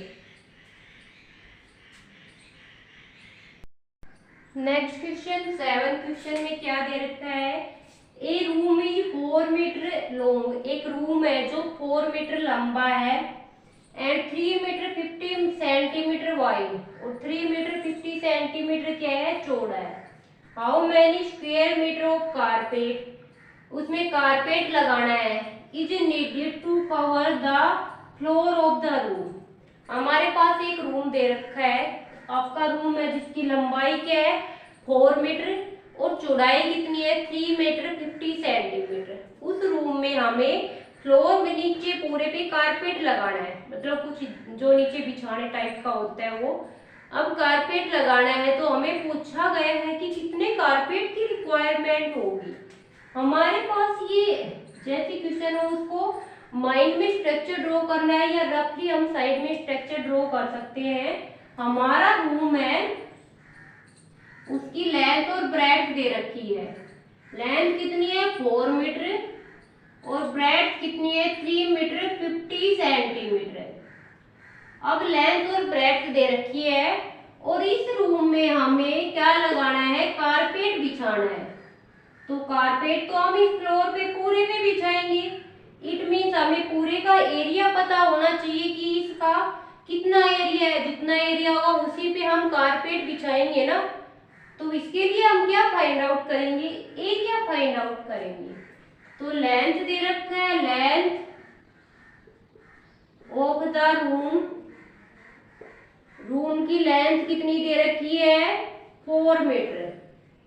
नेक्स्ट क्वेश्चन 7th क्वेश्चन में क्या दे रखा है, ए रूम इज 4 मीटर लॉन्ग, एक रूम है जो 4 मीटर लंबा है एंड 3 मीटर 50 सेंटीमीटर वाइड, और 3 मीटर 50 सेंटीमीटर क्या है, चौड़ा है। How many square metre of carpet, उसमें कारपेट लगाना है, is needed to cover the floor of the room. हमारे पास एक रूम दे रखा है, आपका रूम है जिसकी लंबाई क्या है 4 मीटर और चौड़ाई कितनी है 3 मीटर 50 सेंटीमीटर। उस रूम में हमें फ्लोर में नीचे पूरे पे कारपेट लगाना है, मतलब कुछ जो नीचे बिछाने टाइप का होता है वो। अब कारपेट लगाना है तो हमें पूछा गया है कि कितने कारपेट की रिक्वायरमेंट होगी। हमारे पास ये जैसे क्वेश्चन हो उसको माइंड में स्ट्रक्चर ड्रॉ करना है, या रफली हम साइड में स्ट्रक्चर ड्रॉ कर सकते हैं। हमारा रूम है, उसकी लेंथ और ब्रेड्थ दे रखी है। लेंथ कितनी है 4 मीटर और ब्रेड्थ कितनी है 3 मीटर 50 सेंटीमीटर। अब लेंथ और ब्रेड्थ दे रखी है और इस रूम में हमें क्या लगाना है, कारपेट बिछाना है। तो कारपेट तो हम इस फ्लोर पे पूरे पे बिछाएंगे। इट मीन्स हमें पूरे का एरिया पता होना चाहिए कि इसका कितना एरिया है, जितना एरिया होगा उसी पे हम कारपेट बिछाएंगे ना। तो इसके लिए हम क्या फाइंड आउट करेंगे, एरिया फाइंड आउट करेंगे। तो लेंथ दे रखा है, length of the room, room की लेंथ कितनी दे रखी है 4 मीटर,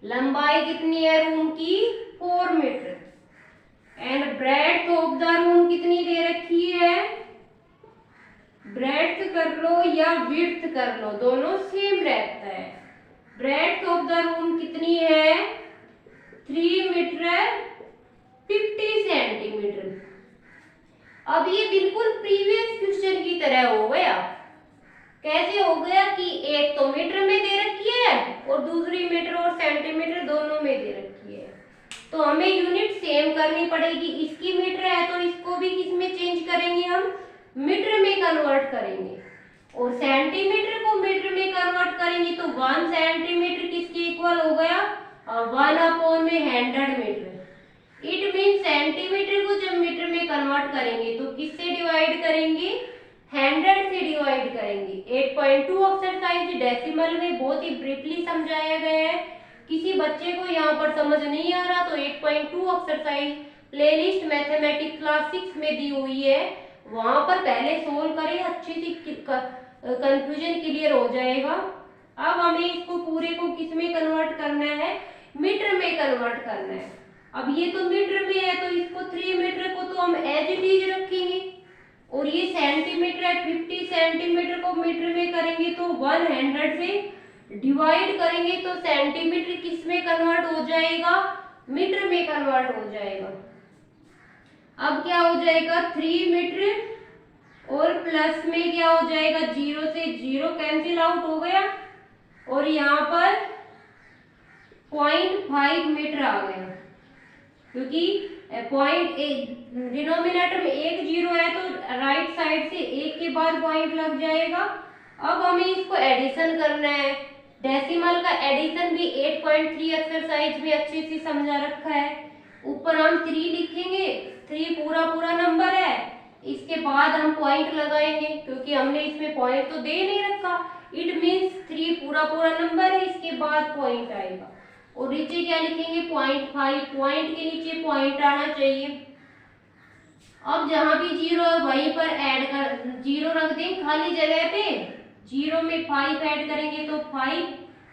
लंबाई कितनी है रूम की 4 metre, and breadth of the room कितनी दे रखी है, ब्रेड्थ कर लो या विड्थ कर लो दोनों सेम रहता है। ब्रेड्थ ऑफ द रूम कितनी है 3 मीटर 50 सेंटीमीटर। अब ये बिल्कुल प्रीवियस क्वेश्चन की तरह हो गया। कैसे हो गया कि एक तो मीटर में दे रखी है और दूसरी मीटर और सेंटीमीटर दोनों में दे रखी है, तो हमें यूनिट सेम करनी पड़ेगी। इसकी मीटर है तो इसको भी किस में चेंज करेंगे, हम मीटर में कन्वर्ट करेंगे, और सेंटीमीटर को मीटर में कन्वर्ट करेंगे तो 1 सेंटीमीटर किसके इक्वल हो गया 1/100 मीटर। इट मीन सेंटीमीटर को जब मीटर में कन्वर्ट करेंगे तो किससे डिवाइड करेंगे 100 से डिवाइड करेंगे। 8.2 एक्सरसाइज डेसिमल में बहुत ही ब्रीफली समझाया गया है। किसी बच्चे को यहाँ पर समझ नहीं आ रहा तो 8.2 एक्सरसाइज प्लेलिस्ट मैथमेटिक्स क्लास 6 में दी हुई है, वहां पर पहले सोल्व करें, अच्छे से कंफ्यूजन क्लियर हो जाएगा। अब हमें इसको पूरे को किस में कन्वर्ट करना है, मीटर में कन्वर्ट करना है। अब ये तो मीटर में है, तो इसको 3 मीटर को तो हम एज इट इज रखेंगे, और ये सेंटीमीटर है, 50 सेंटीमीटर को मीटर में करेंगे तो 100 से डिवाइड करेंगे तो सेंटीमीटर किस में कन्वर्ट हो जाएगा, मीटर में कन्वर्ट हो जाएगा। अब क्या हो जाएगा 3 मीटर, और प्लस में क्या हो जाएगा 0 से 0 कैंसिल आउट हो गया, और यहाँ पर 0.5 मीटर आ गया, क्योंकि पॉइंट डिनोमिनेटर में 1 0 है तो राइट साइड से 1 के बाद पॉइंट लग जाएगा। अब हमें इसको एडिशन करना है, डेसिमल का एडिशन भी 8.3 एक्सरसाइज में अच्छे से समझा रखा है। ऊपर हम 3 लिखेंगे, 3 पूरा पूरा नंबर है, इसके बाद हम पॉइंट लगाएंगे, क्योंकि हमने इसमें पॉइंट तो दे नहीं रखा, इट मीन्स 3 पूरा पूरा नंबर है, इसके बाद पॉइंट आएगा। और नीचे क्या लिखेंगे 0.5, पॉइंट के नीचे पॉइंट आना चाहिए। अब जहां भी 0 है वहीं पर ऐड कर 0 रख दें खाली जगह पे, 0 में 5 ऐड करेंगे तो 5,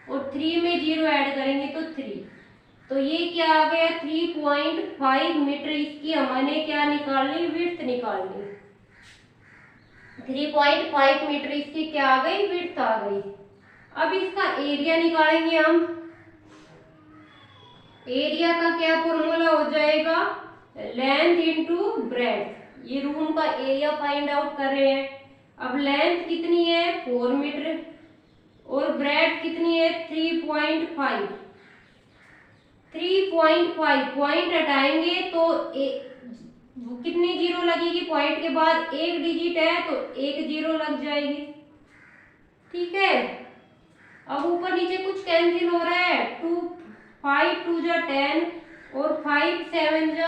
और 3 में 0 ऐड करेंगे तो 3, तो ये क्या आ गया 3.5 मीटर। इसकी हमने क्या निकालनी, विड्थ निकालनी, 3.5 मीटर इसकी क्या आ गई, विड्थ आ गई। अब इसका एरिया निकालेंगे हम। एरिया का क्या फॉर्मूला हो जाएगा, लेंथ इनटू ब्रेड्थ। ये रूम का एरिया फाइंड आउट कर रहे हैं। अब लेंथ कितनी है 4 मीटर, और ब्रेड्थ कितनी है 3.5। 3.5 पॉइंट हटाएंगे तो कितनी 0 लगेगी, पॉइंट के बाद 1 डिजिट है तो 1 0 लग जाएगी, ठीक है। अब ऊपर नीचे कुछ कैंसिल हो रहा है, 5 2 जा 10, और 5 7 जा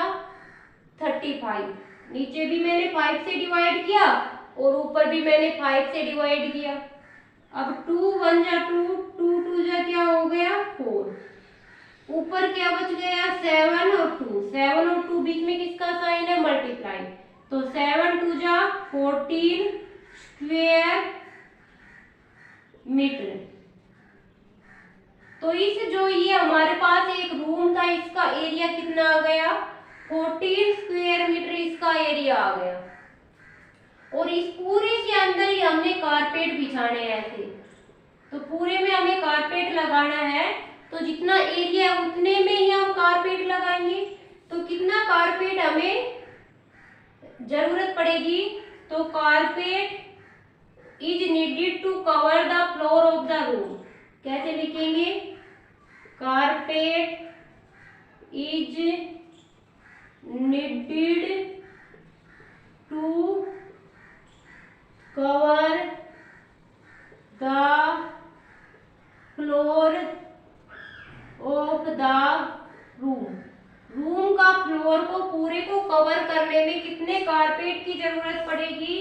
35। नीचे भी मैंने 5 से डिवाइड किया, और ऊपर भी मैंने 5 से डिवाइड किया। अब 2 1 जा 2, 2 2 जा क्या हो गया 4, ऊपर क्या बच गया 7 और 2, 7 और 2 बीच में किसका साइन है, मल्टीप्लाई, तो 7 2 जा 14 स्क्वायर मीटर। तो इस जो ये हमारे पास एक रूम था, इसका एरिया कितना आ गया 14 स्क्वायर मीटर, इसका एरिया आ गया। और इस पूरे के अंदर ही हमने कारपेट बिछाने हैं ऐसे, तो पूरे में हमें कारपेट लगाना है, तो जितना एरिया है उतने में ही हम कारपेट लगाएंगे। तो कितना कारपेट हमें जरूरत पड़ेगी, तो carpet is needed to cover the floor of the room. कैसे लिखेंगे, carpet is needed to cover the floor of the room. Room का फ्लोर को पूरे को कवर करने में कितने कारपेट की जरूरत पड़ेगी,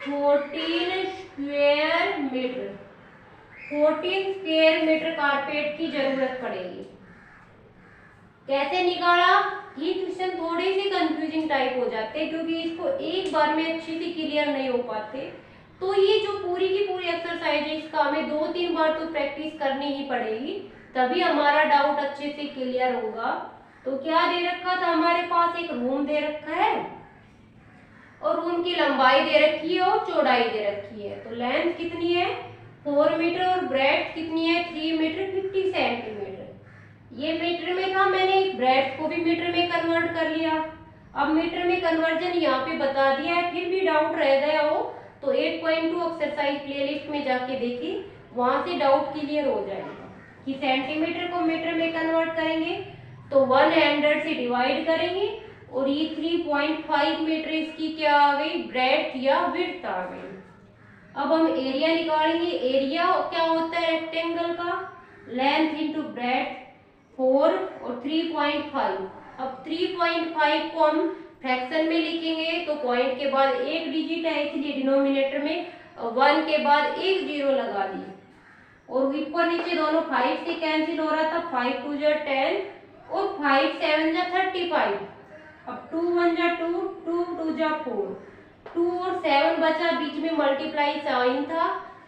14 square metre. 14 square metre carpet की जरूरत पड़ेगी। कैसे निकाला, ये क्वेश्चन थोड़े से कंफ्यूजिंग टाइप हो जाते हैं, क्योंकि इसको एक बार में अच्छे से क्लियर नहीं हो पाते। तो ये जो पूरी की पूरी एक्सरसाइज है, इसका हमें 2-3 बार तो प्रैक्टिस करनी ही पड़ेगी, तभी हमारा डाउट अच्छे से क्लियर होगा। तो क्या दे रखा था, हमारे पास एक रूम दे रखा है, और रूम की लंबाई दे रखी है और चौड़ाई दे रखी है। तो लेंथ कितनी है 4 मीटर, और ब्रेड्थ कितनी है 3 मीटर 50 सेंटीमीटर। ये मीटर में था, मैंने इस ब्रेड्थ को भी मीटर में कन्वर्ट कर लिया। अब मीटर में कन्वर्जन यहाँ पे बता दिया है, फिर भी डाउट रह गया हो तो 8.2 एक्सरसाइज प्लेलिस्ट में जाके देखिए, वहां से डाउट क्लियर हो जाएगा कि सेंटीमीटर को मीटर में कन्वर्ट करेंगे तो 100 से डिवाइड करेंगे, और ये 3.5 मीटर इसकी क्या आ गई, ब्रेड्थ या विड्थ आ गई। अब हम एरिया निकालेंगे। एरिया क्या होता है रेक्टेंगल का, लेंथ इंटू ब्रेड्थ 4 और 3.5। अब 3.5 को हम फ्रैक्शन में लिखेंगे, तो पॉइंट के बाद 1 डिजिट है, इसलिए डिनोमिनेटर में 1 के बाद 1 0 लगा दिए, और ऊपर नीचे दोनों 5 से कैंसिल हो रहा था, 5 2 जा 10, और 5 7 जा 35। अब 2 1 जा 2, 2 2 जा 4, 2 और 7 बचा, बीच में मल्टीप्लाई साइन था,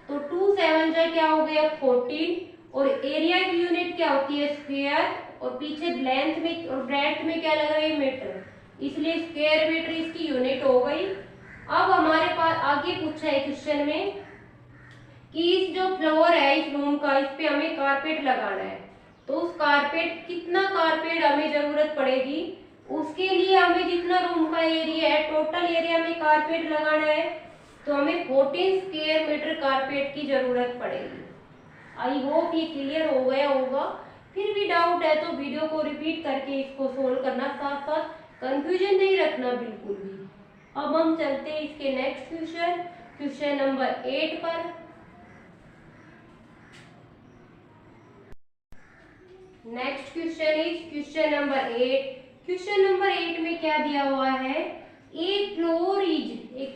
तो 2 7 जा क्या हो गया 14, और एरिया की यूनिट क्या होती है स्क्वायर, और पीछे लेंथ में और ब्रेड्थ में क्या लग रहा है, मीटर, इसलिए स्क्वायर मीटर इसकी यूनिट हो गई। अब हमारे पास आगे पूछा है क्वेश्चन में कि इस जो फ्लोर है इस रूम का, इस पे हमें कारपेट लगाना है, तो उस कारपेट कितना कारपेट हमें जरूरत पड़ेगी, उसके लिए हमें जितना रूम का एरिया है टोटल एरिया में कारपेट लगाना है, तो हमें 14 स्क्वायर मीटर कारपेट की जरूरत पड़ेगी। आई होप ये क्लियर हो गया होगा। फिर भी डाउट है तो वीडियो को रिपीट करके इसको सोल्व करना, साथ साथ कंफ्यूजन नहीं रखना बिल्कुल भी। अब हम चलते हैं इसके नेक्स्ट क्वेश्चन, क्वेश्चन नंबर 8 पर। Next question is question number 8। Question number 8 में क्या दिया हुआ है, एक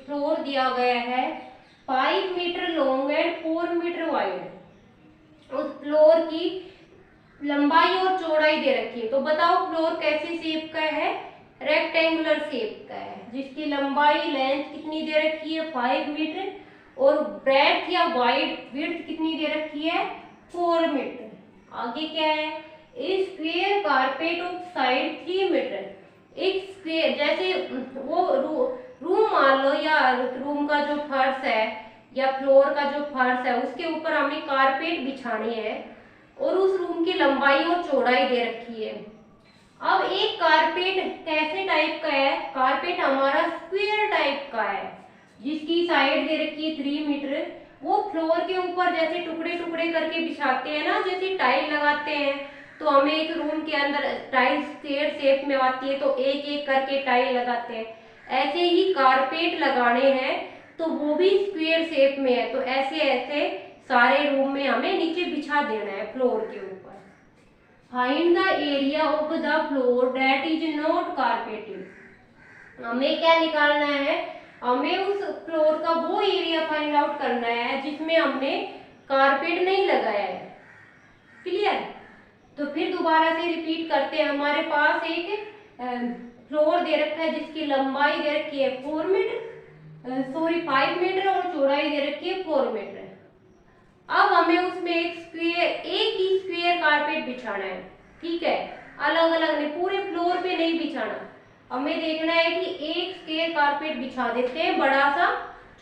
फ्लोर दिया गया है 5 metre long and 4 metre wide. उस फ्लोर की लंबाई और चौड़ाई दे रखी है, तो बताओ फ्लोर कैसे शेप का है, रेक्टेंगुलर शेप का है, जिसकी लंबाई लेंथ कितनी दे रखी है 5 मीटर और ब्रेड्थ या विड्थ कितनी दे रखी है 4 मीटर। आगे क्या है, square carpet of side 3 metre. एक स्क्वायर जैसे वो रूम मान लो, या रूम का जो फर्श है या फ्लोर का जो फर्श है उसके ऊपर हमें कारपेट बिछानी है और उस रूम की लंबाई और चौड़ाई दे रखी है। अब एक कारपेट कैसे टाइप का है, कारपेट हमारा स्क्वायर टाइप का है जिसकी साइड दे रखी है 3 मीटर। वो फ्लोर के ऊपर जैसे टुकड़े टुकड़े करके बिछाते हैं ना, जैसे टाइल लगाते हैं, तो हमें एक रूम के अंदर टाइल स्क्वायर शेप में आती है तो एक एक करके टाइल लगाते हैं, ऐसे ही कारपेट लगाने हैं तो वो भी स्क्वायर शेप में है, तो ऐसे ऐसे सारे रूम में हमें नीचे बिछा देना है फ्लोर के ऊपर। Find the area of the floor that is not carpeted. हमें क्या निकालना है, हमें उस फ्लोर का वो एरिया फाइंड आउट करना है जिसमें हमने कारपेट नहीं लगाया है। क्लियर, तो फिर दोबारा से रिपीट करते हैं। हमारे पास एक फ्लोर दे रखा है जिसकी लंबाई दे रखी है 5 मीटर और चौड़ाई दे रखी है 4 मीटर। अब हमें उसमें एक ही स्क्वायर कारपेट बिछाना है, ठीक है, अलग अलग नहीं, पूरे फ्लोर पे नहीं बिछाना। हमें देखना है कि एक स्क्वायर कारपेट बिछा देते हैं बड़ा सा,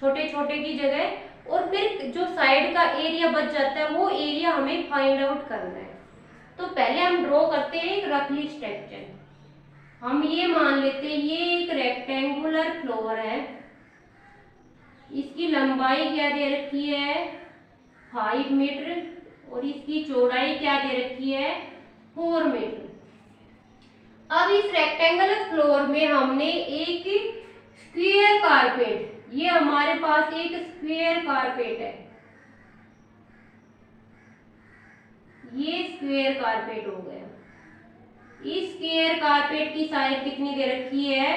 छोटे छोटे की जगह, और फिर जो साइड का एरिया बच जाता है वो एरिया हमें फाइंड आउट करना है। तो पहले हम ड्रॉ करते हैं एक रफली स्ट्रक्चर। हम ये मान लेते हैं ये एक रेक्टेंगुलर फ्लोर है, इसकी लंबाई क्या दे रखी है 5 मीटर और इसकी चौड़ाई क्या दे रखी है 4 मीटर। अब इस रेक्टेंगुलर फ्लोर में हमने एक स्क्वायर कारपेट, ये हमारे पास एक स्क्वायर कारपेट है, ये स्क्वायर कारपेट हो गया। इस स्क्वायर कारपेट की साइज कितनी दे रखी है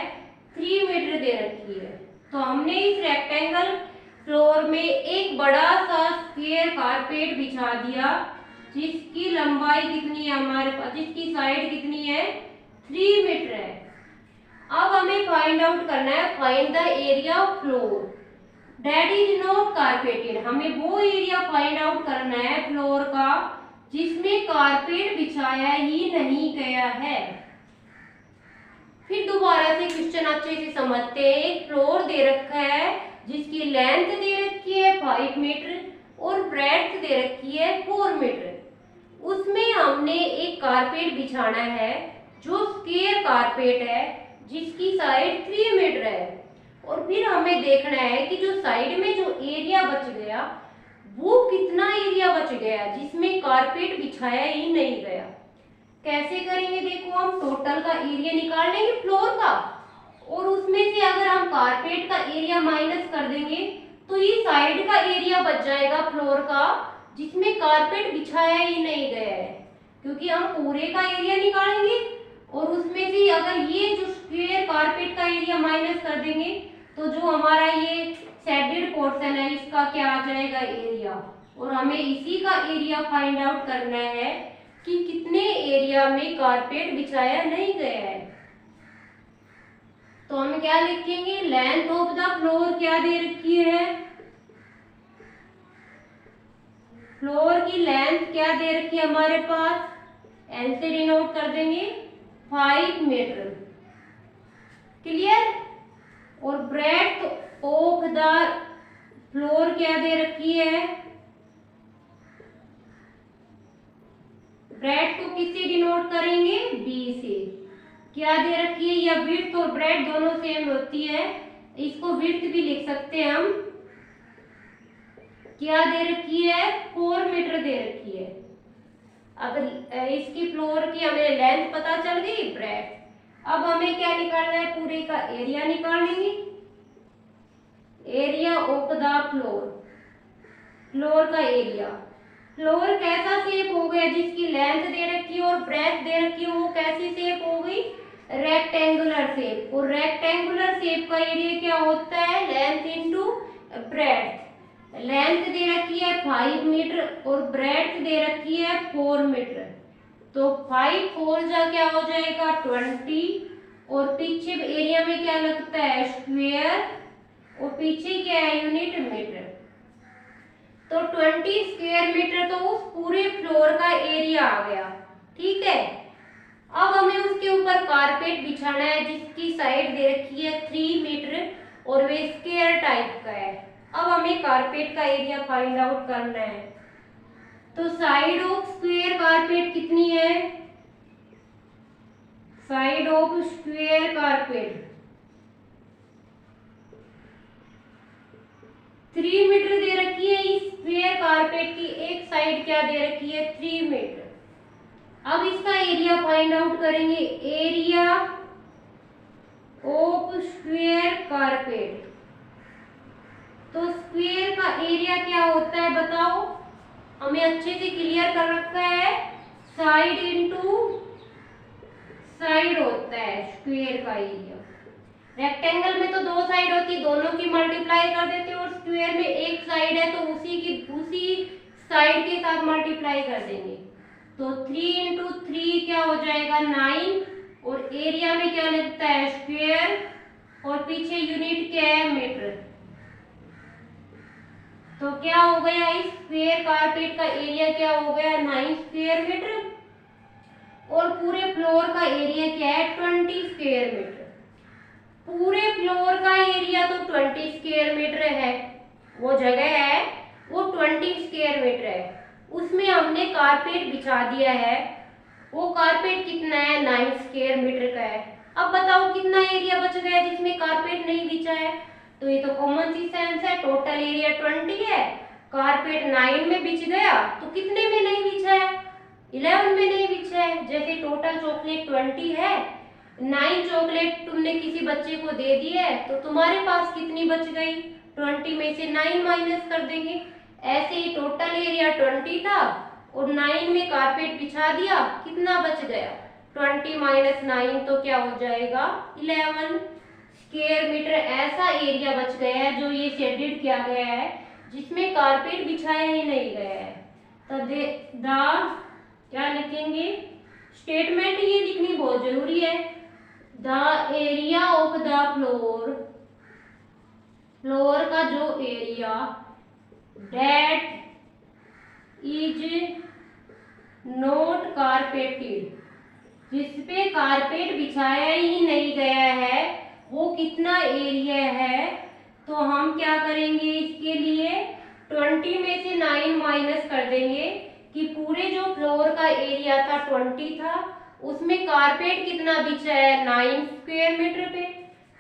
3 मीटर दे रखी है। तो हमने इस रेक्टेंगल फ्लोर में एक बड़ा सा स्क्वायर कारपेट बिछा दिया जिसकी लंबाई कितनी है हमारे पास, जिसकी साइड कितनी है 3 मीटर है। अब हमें फाइंड आउट करना है, find the area of floor that is not carpeted. हमें वो एरिया फाइंड आउट करना है फ्लोर का जिसमें कारपेट बिछाया ही नहीं गया है। फिर दोबारा से क्वेश्चन अच्छे से समझते हैं। एक फ्लोर दे रखा है जिसकी लेंथ दे रखी है 5 मीटर और ब्रेड्थ दे रखी है 4 मीटर। उसमें हमने एक कारपेट बिछाना है जो स्क्वायर कारपेट है जिसकी साइड 3 मीटर है, और फिर हमें देखना है कि जो साइड में जो एरिया बच गया वो कितना एरिया बच गया जिसमें कारपेट बिछाया ही नहीं गया। कैसे करेंगे, देखो हम टोटल का एरिया निकाल लेंगे फ्लोर का, और उसमें से अगर हम कारपेट का एरिया माइनस कर देंगे तो ये साइड का एरिया बच जाएगा फ्लोर का जिसमें कारपेट बिछाया ही नहीं गया है, क्योंकि हम पूरे का एरिया निकालेंगे और उसमें से अगर ये जो स्क्वायर कारपेट का एरिया माइनस कर देंगे तो जो हमारा ये शेडेड पोर्शन है इसका क्या आ जाएगा एरिया, और हमें इसी का एरिया फाइंड आउट करना है कि कितने एरिया में कारपेट बिछाया नहीं गया है। तो हम क्या लिखेंगे, लेंथ ऑफ द फ्लोर क्या दे रखी है, फ्लोर की लेंथ क्या दे रखी है हमारे पास एल से डिनोट कर देंगे 5 मीटर। क्लियर। और ब्रेड्थ ऑफ द फ्लोर क्या दे रखी है, ब्रेड को किससे डिनोट करेंगे, बी से। क्या दे रखी है, या विड्थ और ब्रेड दोनों सेम होती है, इसको विड्थ भी लिख सकते हैं हम। क्या दे रखी है, 4 मीटर दे रखी है। अब इसकी फ्लोर की हमें लेंथ पता चल गई, ब्रेड। अब हमें क्या निकालना है, पूरे का एरिया निकाल लेंगे। Area of the floor, floor का एरिया। फ्लोर कैसा शेप हो गया, जिसकी लेंथ दे रखी है और ब्रेथ दे रखी है, वो कैसी शेप हो गई, रेक्टेंगुलर शेप। और रेक्टेंगुलर शेप का एरिया क्या होता है, लेंथ इंटू ब्रेथ। लेंथ दे रखी है 5 मीटर और ब्रेथ दे रखी है 4 मीटर। तो 5 4 जा क्या हो जाएगा 20, और पीछे एरिया में क्या लगता है, स्क्वायर, और पीछे क्या है, यूनिट मीटर। तो 20 स्क्वायर मीटर तो उस पूरे फ्लोर का एरिया आ गया। ठीक है। अब हमें उसके ऊपर कारपेट बिछाना है, जिसकी साइड दे रखी है 3 मीटर और वे स्क्वायर टाइप का है। अब हमें कारपेट का एरिया फाइंड आउट करना है। तो साइड ऑफ स्क्वायर कारपेट कितनी है, side of square carpet 3 metre दे रखी है। इस स्क्वायर कारपेट की एक साइड क्या दे रखी है, 3 मीटर। अब इसका एरिया फाइंड आउट करेंगे, एरिया ऑफ स्क्वायर कारपेट। तो स्क्वायर का एरिया क्या होता है बताओ, हमें अच्छे से क्लियर कर रखा है, साइड इनटू साइड होता है स्क्वायर का एरिया। रेक्टेंगल में तो 2 साइड होती, दोनों की मल्टीप्लाई कर देते, और स्क्वायर में एक साइड है तो उसी साइड के साथ मल्टीप्लाई कर देंगे। तो 3 इंटू 3 क्या हो जाएगा 9, और एरिया में क्या लगता है स्क्वायर, और पीछे यूनिट क्या है मीटर। तो क्या हो गया, इस स्क्वायर कारपेट का एरिया क्या हो गया 9 स्क्वायर मीटर, और पूरे फ्लोर का एरिया क्या है 20 स्क्वायर मीटर। पूरे फ्लोर का एरिया तो 20 स्क्वायर मीटर है, वो जगह है वो 20 स्क्वायर मीटर है, उसमें हमने कारपेट बिछा दिया है। वो कारपेट कितना है 9 स्क्वायर मीटर का है। अब बताओ कितना एरिया बच गया जिसमें कारपेट नहीं बिछा है, तो ये तो कॉमन सी सेंस है, टोटल एरिया 20 है, कारपेट 9 में बिछ गया, तो कितने में नहीं बिछा है, 11 में नहीं बिछा है। जैसे टोटल चॉकलेट 20 है, 9 चॉकलेट तुमने किसी बच्चे को दे दी है, तो तुम्हारे पास कितनी बच गई, 20 में से 9 माइनस कर देंगे। ऐसे ही टोटल एरिया 20 था और 9 में कारपेट बिछा दिया, कितना बच गया 20 माइनस 9, तो क्या हो जाएगा 11 स्क्वायर मीटर। ऐसा एरिया बच गया है जो ये शेडेड किया गया है, जिसमें कारपेट बिछाया ही नहीं गया है। तो द क्या लिखेंगे, स्टेटमेंट ये लिखनी बहुत जरूरी है, the area of the floor, floor का जो area that is not carpeted, जिसपे कारपेट बिछाया ही नहीं गया है, वो कितना एरिया है। तो हम क्या करेंगे, इसके लिए 20 में से 9 माइनस कर देंगे कि पूरे जो फ्लोर का एरिया था 20 था, उसमें कारपेट कितना बिछा है 9 स्क्वायर मीटर पे।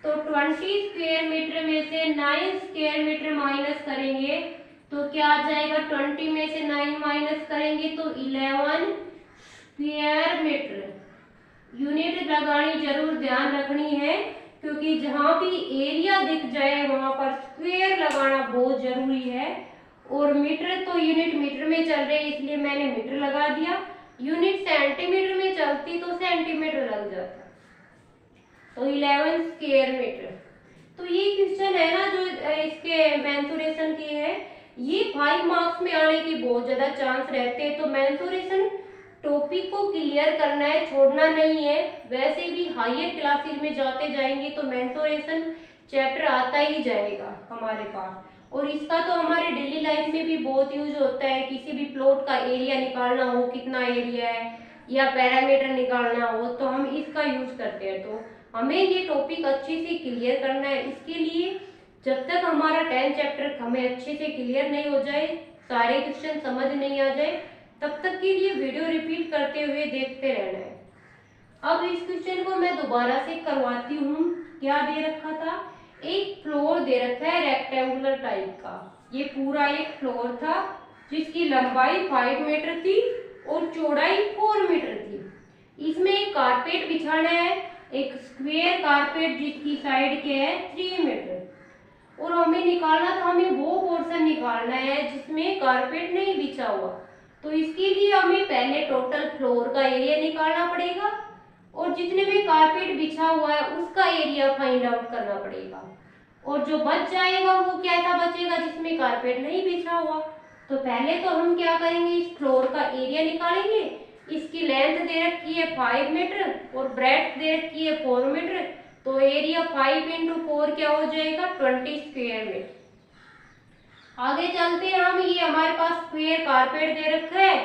तो 20 स्क्वायर मीटर में से 9 स्क्वायर मीटर माइनस करेंगे तो क्या आ जाएगा, 20 में से 9 माइनस करेंगे तो 11 स्क्वायर मीटर। यूनिट लगानी जरूर ध्यान रखनी है, क्योंकि जहां भी एरिया दिख जाए वहां पर स्क्वायर लगाना बहुत जरूरी है। और मीटर तो यूनिट मीटर में चल रहे इसलिए मैंने मीटर लगा दिया, यूनिट सेंटीमीटर में चलती तो सेंटीमीटर लग जाता। तो 11 स्क्वायर मीटर। तो ये क्वेश्चन है ना जो इसके मेंसुरेशन के है, ये 5 मार्क्स में आने की बहुत ज्यादा चांस रहते हैं। तो मेंसुरेशन टॉपिक को क्लियर करना है, छोड़ना नहीं है। वैसे भी हायर क्लासेस में जाते जाएंगे तो मेंसुरेशन चैप्टर आता ही जाएगा हमारे पास, और इसका तो हमारे डेली लाइफ में भी बहुत यूज होता है। किसी भी प्लॉट का एरिया निकालना हो, कितना एरिया है, या पैरामीटर निकालना हो तो हम इसका यूज करते हैं। तो हमें ये टॉपिक अच्छे से क्लियर करना है। इसके लिए जब तक हमारा 10th चैप्टर हमें अच्छे से क्लियर नहीं हो जाए, सारे क्वेश्चन समझ नहीं आ जाए, तब तक के लिए वीडियो रिपीट करते हुए देखते रहना है। अब इस क्वेश्चन को मैं दोबारा से करवाती हूँ। क्या दे रखा था, एक फ्लोर दे रखा है रेक्टेंगुलर टाइप का। ये पूरा एक फ्लोर था जिसकी लंबाई 5 मीटर थी और चौड़ाई 4 मीटर थी। इसमें एक कारपेट बिछाना है, एक स्क्वायर कारपेट जिसकी साइड के है 3 मीटर, और हमें निकालना था, हमें वो पोर्शन निकालना है जिसमें कारपेट नहीं बिछा हुआ। तो इसके लिए हमें पहले टोटल फ्लोर का एरिया निकालना पड़ेगा और जितने में कारपेट बिछा हुआ है उसका एरिया फाइंड आउट करना पड़ेगा, और जो बच जाएगा वो कैसा बचेगा जिसमें कारपेट नहीं बिछा हुआ। तो पहले तो हम क्या करेंगे, इस फ्लोर का एरिया निकालेंगे। इसकी लेंथ दे रखी है 5 मीटर और ब्रेड्थ दे रखी है 4 मीटर। तो एरिया 5 × 4 क्या हो जाएगा, 20 स्क्वायर मीटर। आगे चलते हैं हम। ये हमारे पास स्क्वायर कारपेट दे रखा है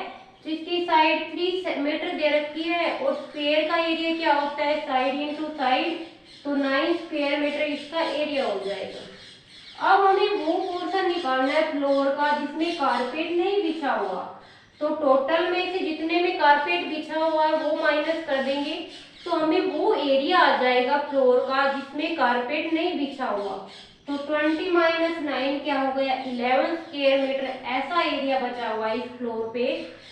जिसकी साइड 3 मीटर दे रखी है, और स्क्वायर का एरिया क्या होता है, साइड इंटू साइड, तो 9 स्क्वायर मीटर इसका एरिया हो जाएगा। अब हमें वो पोर्शन निकालना है फ्लोर का जिसमें कारपेट नहीं बिछा हुआ। तो टोटल में से जितने में कारपेट बिछा हुआ है वो माइनस कर देंगे, तो हमें वो एरिया आ जाएगा फ्लोर का जिसमें कारपेट नहीं बिछा हुआ। तो 20 - 9 क्या हो गया, 11 स्क्वायर मीटर ऐसा एरिया बचा हुआ है इस फ्लोर पे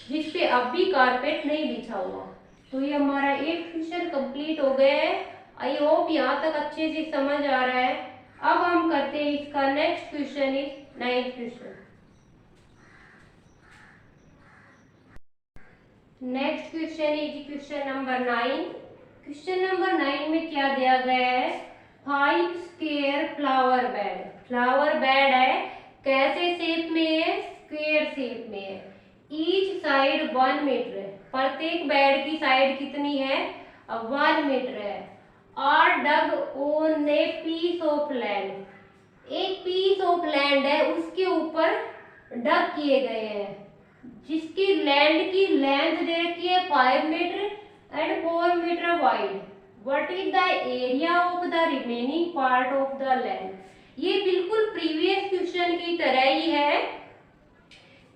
जिसपे अब भी कारपेट नहीं बिछा हुआ। तो ये हमारा 8th क्वेश्चन कंप्लीट हो गया है। आई होप यहाँ तक अच्छे से समझ आ रहा है। अब हम करते हैं इसका next question is 9th question. Next question is question number 9। Question number 9 में क्या दिया गया है, 5 square flower bed. Flower bed है, कैसे शेप में है, स्क्वायर शेप में है। ईच साइड 1 मीटर है, प्रत्येक बेड की साइड कितनी है, 1 मीटर है। Are dug on a piece of land, एक पीस ऑफ लैंड है उसके ऊपर डग किए गए हैं जिसकी लैंड की लेंथ दे रखी है 5 metre and 4 metre wide. What is the area of the remaining part of the land. ये बिल्कुल प्रीवियस क्वेश्चन की तरह ही है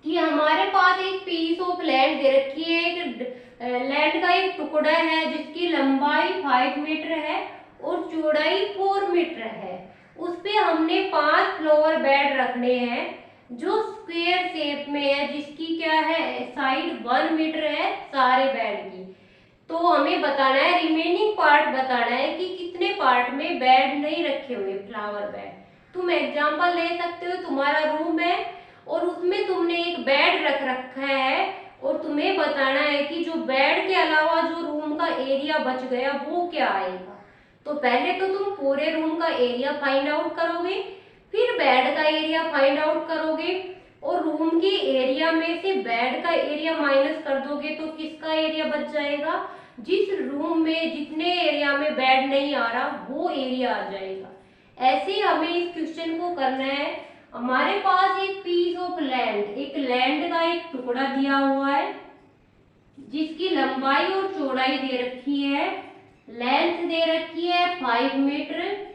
कि हमारे पास एक पीस ऑफ लैंड दे रखी है, एक लैंड का एक टुकड़ा है जिसकी लंबाई 5 मीटर है और चौड़ाई 4 मीटर है। उस पे हमने 5 फ्लावर बेड रखने हैं जो स्क्वायर शेप में है, जिसकी क्या है, साइड 1 मीटर है सारे बेड की। तो हमें बताना है, रिमेनिंग पार्ट बताना है कि कितने पार्ट में बेड नहीं रखे हुए फ्लावर बेड। तुम एग्जांपल ले सकते हो, तुम्हारा रूम है और उसमें तुमने एक बेड रख रखा है और तुम्हें बताना है कि जो बेड के अलावा जो रूम का एरिया बच गया वो क्या आएगा। तो पहले तो तुम पूरे रूम का एरिया फाइंड आउट करोगे, फिर बेड का एरिया फाइंड आउट करोगे और रूम के एरिया में से बेड का एरिया माइनस कर दोगे तो किसका एरिया बच जाएगा, जिस रूम में जितने एरिया में बेड नहीं आ रहा वो एरिया आ जाएगा। ऐसे हमें इस क्वेश्चन को करना है। हमारे पास एक पीस ऑफ लैंड, एक लैंड का एक टुकड़ा दिया हुआ है जिसकी लंबाई और चौड़ाई दे रखी है। लेंथ दे रखी है 5 मीटर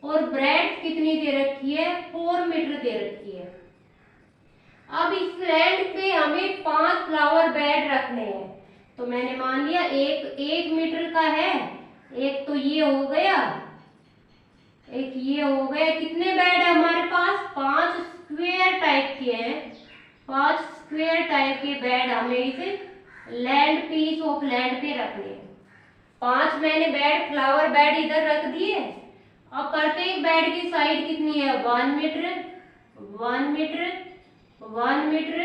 और ब्रेड्थ कितनी दे रखी है, 4 मीटर दे रखी है। अब इस लैंड पे हमें 5 फ्लावर बेड रखने हैं। तो मैंने मान लिया एक 1 मीटर का है, एक तो ये हो गया, एक ये हो गया। कितने बेड है हमारे पास, 5 स्क्वायर टाइप के हैं। 5 स्क्वायर टाइप के बेड हमें इसे लैंड पीस ऑफ लैंड पे रखने हैं। 5 मैंने बेड फ्लावर बेड इधर रख दिए। अब प्रत्येक बेड की साइड कितनी है, 1 मीटर 1 मीटर 1 मीटर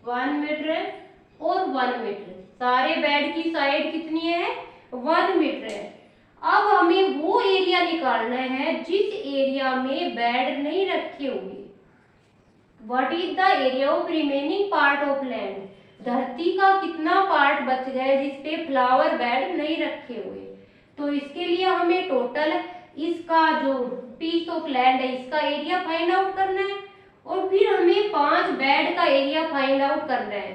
1 मीटर और 1 मीटर। सारे बेड की साइड कितनी है, 1 मीटर है। अब हमें वो एरिया निकालना है जिस एरिया में बेड नहीं रखे हुए। What is the area of remaining part of land, धरती का कितना पार्ट बच गया जिसपे फ्लावर बेड नहीं रखे हुए। तो इसके लिए हमें टोटल इसका जो पीस ऑफ लैंड है इसका एरिया फाइंड आउट करना है और फिर हमें 5 बेड का एरिया फाइंड आउट करना है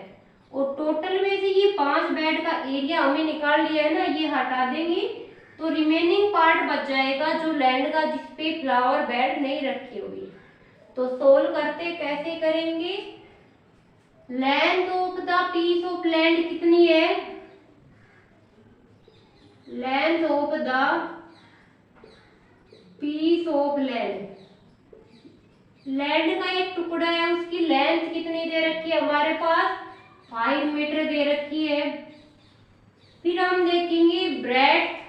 और टोटल में से ये 5 बेड का एरिया हमें निकाल लिया है ना, ये हटा देंगे तो रिमेनिंग पार्ट बच जाएगा जो लैंड का, जिसपे फ्लावर बेड नहीं रखी हुई। तो सोल्व करते कैसे करेंगे? Length of the piece of land कितनी है? Length of the piece of land, land का एक टुकड़ा है, उसकी लेंथ कितनी दे रखी है हमारे पास? 5 मीटर दे रखी है। फिर हम देखेंगे breadth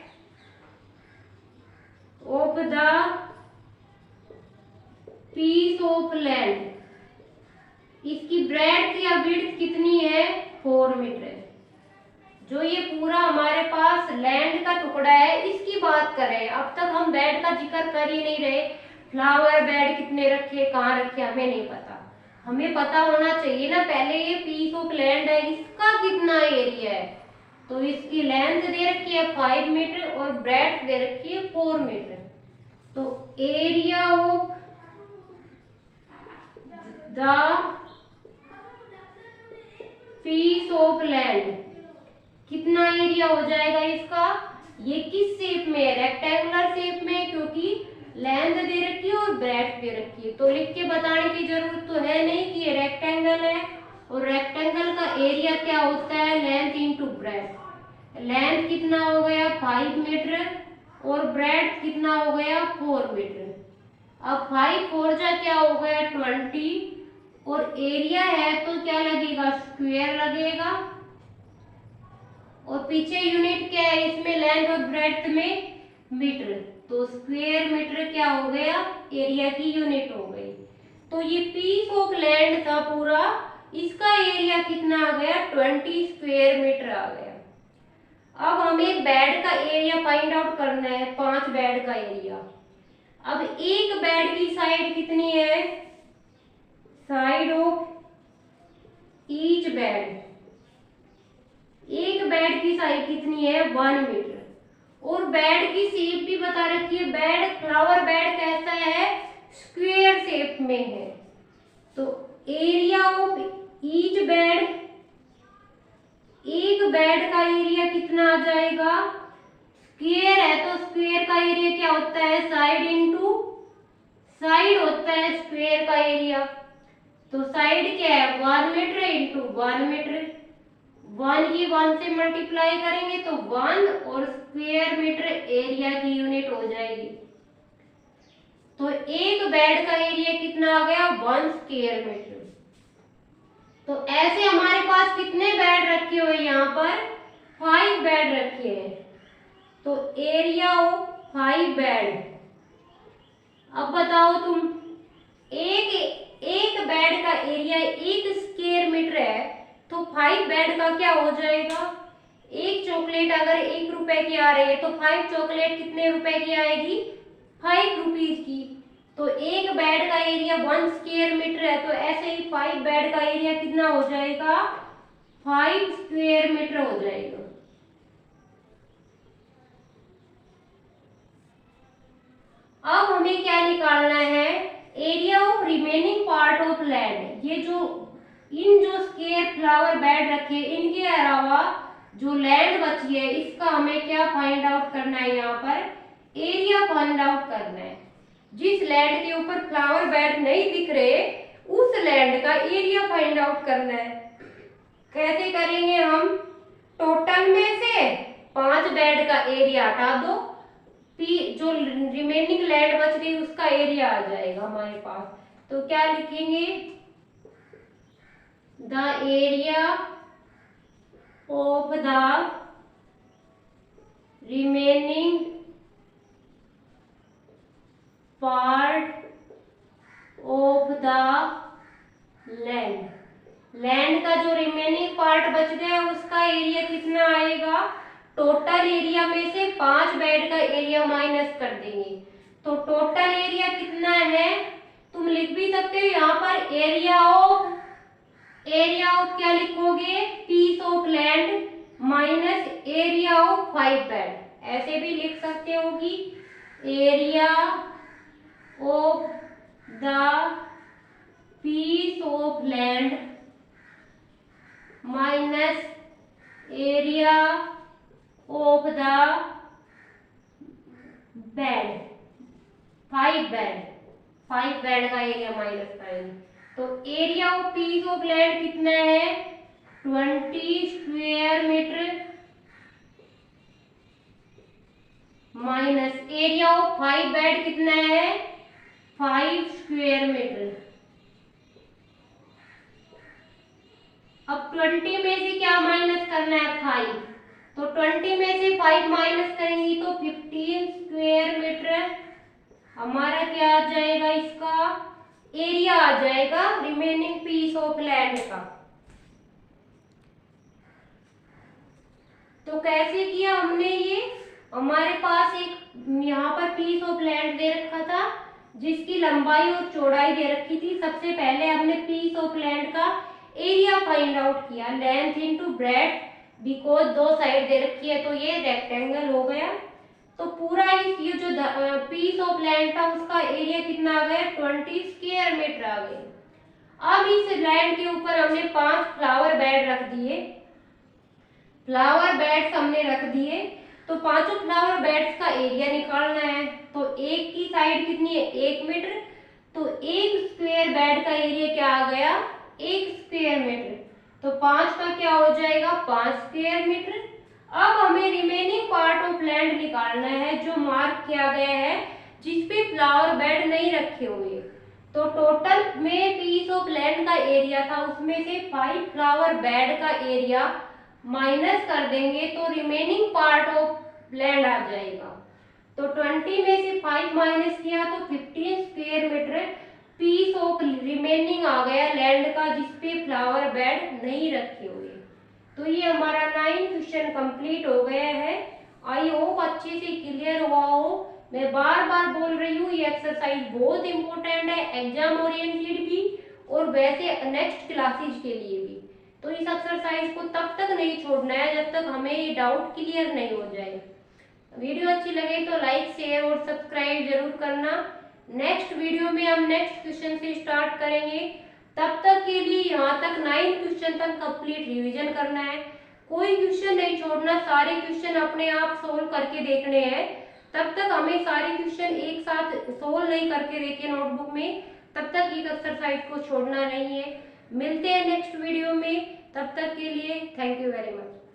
of the piece of land, इसकी ब्रेड्थ या विड्थ कितनी है? 4 मीटर। जो ये पूरा हमारे पास लैंड का टुकड़ा है, इसकी बात करें। अब तक हम बेड का जिक्र कर ही नहीं रहे, फ्लावर बेड कितने रखे, कहाँ रखे, हमें नहीं पता। हमें पता होना चाहिए ना पहले ये पीस ऑफ लैंड है, इसका कितना एरिया है। तो इसकी लेंथ दे रखी है 5 मीटर और ब्रेड्थ दे रखी है 4 मीटर। तो area of the piece of land, कितना एरिया हो जाएगा इसका? ये किस शेप में है? रेक्टेंगुलर शेप में है, क्योंकि लेंथ दे रखी है और ब्रेड्थ दे रखी है। तो लिख के बताने की जरूरत तो है नहीं कि ये रेक्टेंगल है, और रेक्टेंगल का एरिया क्या होता है? Length into breadth. लेंथ कितना हो गया? 5 मीटर और ब्रेड्थ कितना हो गया? 4 मीटर। अब 5 4 जा क्या हो गया? 20, और एरिया है तो क्या लगेगा? स्क्वायर लगेगा। और पीछे यूनिट क्या है इसमें? लेंथ और ब्रेड्थ में मीटर, तो स्क्वायर मीटर क्या हो गया? एरिया की यूनिट हो गई। तो ये पीस ऑफ लैंड था पूरा, इसका एरिया कितना आ गया? 20 स्क्वायर मीटर आ गया। अब हमें बेड का एरिया फाइंड आउट करना है, 5 बेड का एरिया। अब एक बेड की साइड कितनी है? साइड ऑफ ईच बेड, एक बेड की साइड कितनी है? 1 मीटर। और बेड की शेप भी बता रखी है, बेड फ्लावर बेड कैसा है? स्क्वायर शेप में है। तो एरिया ऑफ ईच बेड, एक बेड का एरिया कितना आ जाएगा? स्क्वायर है तो स्क्वायर का एरिया क्या होता है? साइड इंटू साइड होता है स्क्वायर का एरिया। तो साइड क्या है? 1 मीटर इंटू 1 मीटर। 1 की 1 से मल्टीप्लाई करेंगे तो 1, और स्क्वायर मीटर एरिया की यूनिट हो जाएगी। तो एक बेड का एरिया कितना आ गया? 1 स्क्वायर मीटर। तो ऐसे हमारे पास कितने बेड रखे हुए? यहाँ पर 5 बेड रखे हैं। तो एरिया ऑफ 5 बेड, अब बताओ तुम, एक बेड का एरिया 1 स्क्वायर मीटर है, तो 5 बेड का क्या हो जाएगा? एक चॉकलेट अगर 1 रुपए की आ रही है तो 5 चॉकलेट कितने रुपए की आएगी? 5 रुपीज की। तो एक बेड का एरिया 1 स्क्वायर मीटर है, तो ऐसे ही 5 बेड का एरिया कितना हो जाएगा? 5 स्क्वायर मीटर हो जाएगा। अब हमें क्या निकालना है? Area of remaining part of land. ये जो स्क्वायर फ्लावर बेड रखे, इनके अलावा जो लैंड बची है, इसका हमें क्या फाइंड आउट करना है? यहाँ पर एरिया फाइंड आउट करना है। जिस लैंड के ऊपर फ्लावर बेड नहीं दिख रहे, उस लैंड का एरिया फाइंड आउट करना है। कैसे करेंगे हम? टोटल में से 5 बेड का एरिया हटा दो, जो रिमेनिंग लैंड बच गई उसका एरिया आ जाएगा हमारे पास। तो क्या लिखेंगे? The area of the remaining part of the land, land का जो रिमेनिंग पार्ट बच गया उसका एरिया कितना आएगा? टोटल एरिया में से 5 बेड का एरिया माइनस कर देंगे, तो टोटल एरिया कितना है? तुम लिख भी सकते हो यहाँ पर एरिया ऑफ क्या लिखोगे? Piece of land minus area of 5 bed, ऐसे भी लिख सकते हो कि area of the piece of land minus area of the bed, 5 bed, 5 bed का एरिया माइनस करेंगे तो area of piece of land कितना है 20 square metre minus area of 5 bed कितना है 5 स्क्वायर मीटर। अब 20 में से क्या माइनस करना है 5, तो 20 में से 5 माइनस करेंगे तो 15 स्क्वायर मीटर हमारा क्या आ जाएगा, इसका एरिया आ जाएगा रिमेनिंग पीस ऑफ लैंड का। तो कैसे किया हमने ये, हमारे पास एक यहाँ पर पीस ऑफ लैंड दे रखा था जिसकी लंबाई और चौड़ाई दे रखी थी। सबसे पहले हमने पीस ऑफ लैंड का एरिया फाइंड आउट किया, लेंथ इनटू ब्रेड्थ, बिकॉज दो साइड दे रखी है तो ये रेक्टेंगल हो गया। तो पूरा इस ये जो पीस ऑफ लैंड था उसका एरिया कितना आ गया 20 स्क्वायर मीटर आ गया। अब इस लैंड के ऊपर हमने 5 फ्लावर बेड रख दिए, फ्लावर बेड्स हमने रख दिए तो पांचों फ्लावर बेड्स का एरिया निकालना है। तो एक की साइड कितनी है 1 मीटर, तो 1 स्क्वायर बेड का एरिया क्या आ गया 1 स्क्वायर मीटर, तो 5 का क्या हो जाएगा 5 स्क्वायर मीटर। अब हमें रिमेनिंग पार्ट ऑफ लैंड निकालना है जो मार्क किया गया है जिसपे फ्लावर बेड नहीं रखे हुए। तो टोटल में पीस ऑफ लैंड का एरिया था उसमें से 5 फ्लावर बेड का एरिया माइनस कर देंगे तो रिमेनिंग पार्ट ऑफ लैंड आ जाएगा। तो 20 में से 5 माइनस किया तो 15 square metre piece of remaining आ गया लैंड का जिसपे फ्लावर बेड नहीं रखे हुए। तो ये हमारा 9 क्वेश्चन कंप्लीट हो गया है। आई होप अच्छे से क्लियर हुआ हो। मैं बार बार बोल रही हूँ ये एक्सरसाइज बहुत इंपॉर्टेंट है, एग्जाम ओरिएंटेड भी और वैसे नेक्स्ट क्लासेज के लिए भी। तो इस एक्सरसाइज को तब तक नहीं छोड़ना है जब तक हमें ये डाउट क्लियर नहीं हो जाए। वीडियो अच्छी लगे तो लाइक शेयर और सब्सक्राइब जरूर करना। नेक्स्ट वीडियो में हम नेक्स्ट क्वेश्चन से स्टार्ट करेंगे। तब तक के लिए यहाँ तक 9 क्वेश्चन तक कंप्लीट रिवीजन करना है, कोई क्वेश्चन नहीं छोड़ना, सारे क्वेश्चन अपने आप सोल्व करके देखने हैं। तब तक हमें सारे क्वेश्चन एक साथ सोल्व नहीं करके देखे नोटबुक में, तब तक इस एक्सरसाइज को छोड़ना नहीं है। मिलते हैं नेक्स्ट वीडियो में, तब तक के लिए थैंक यू वेरी मच।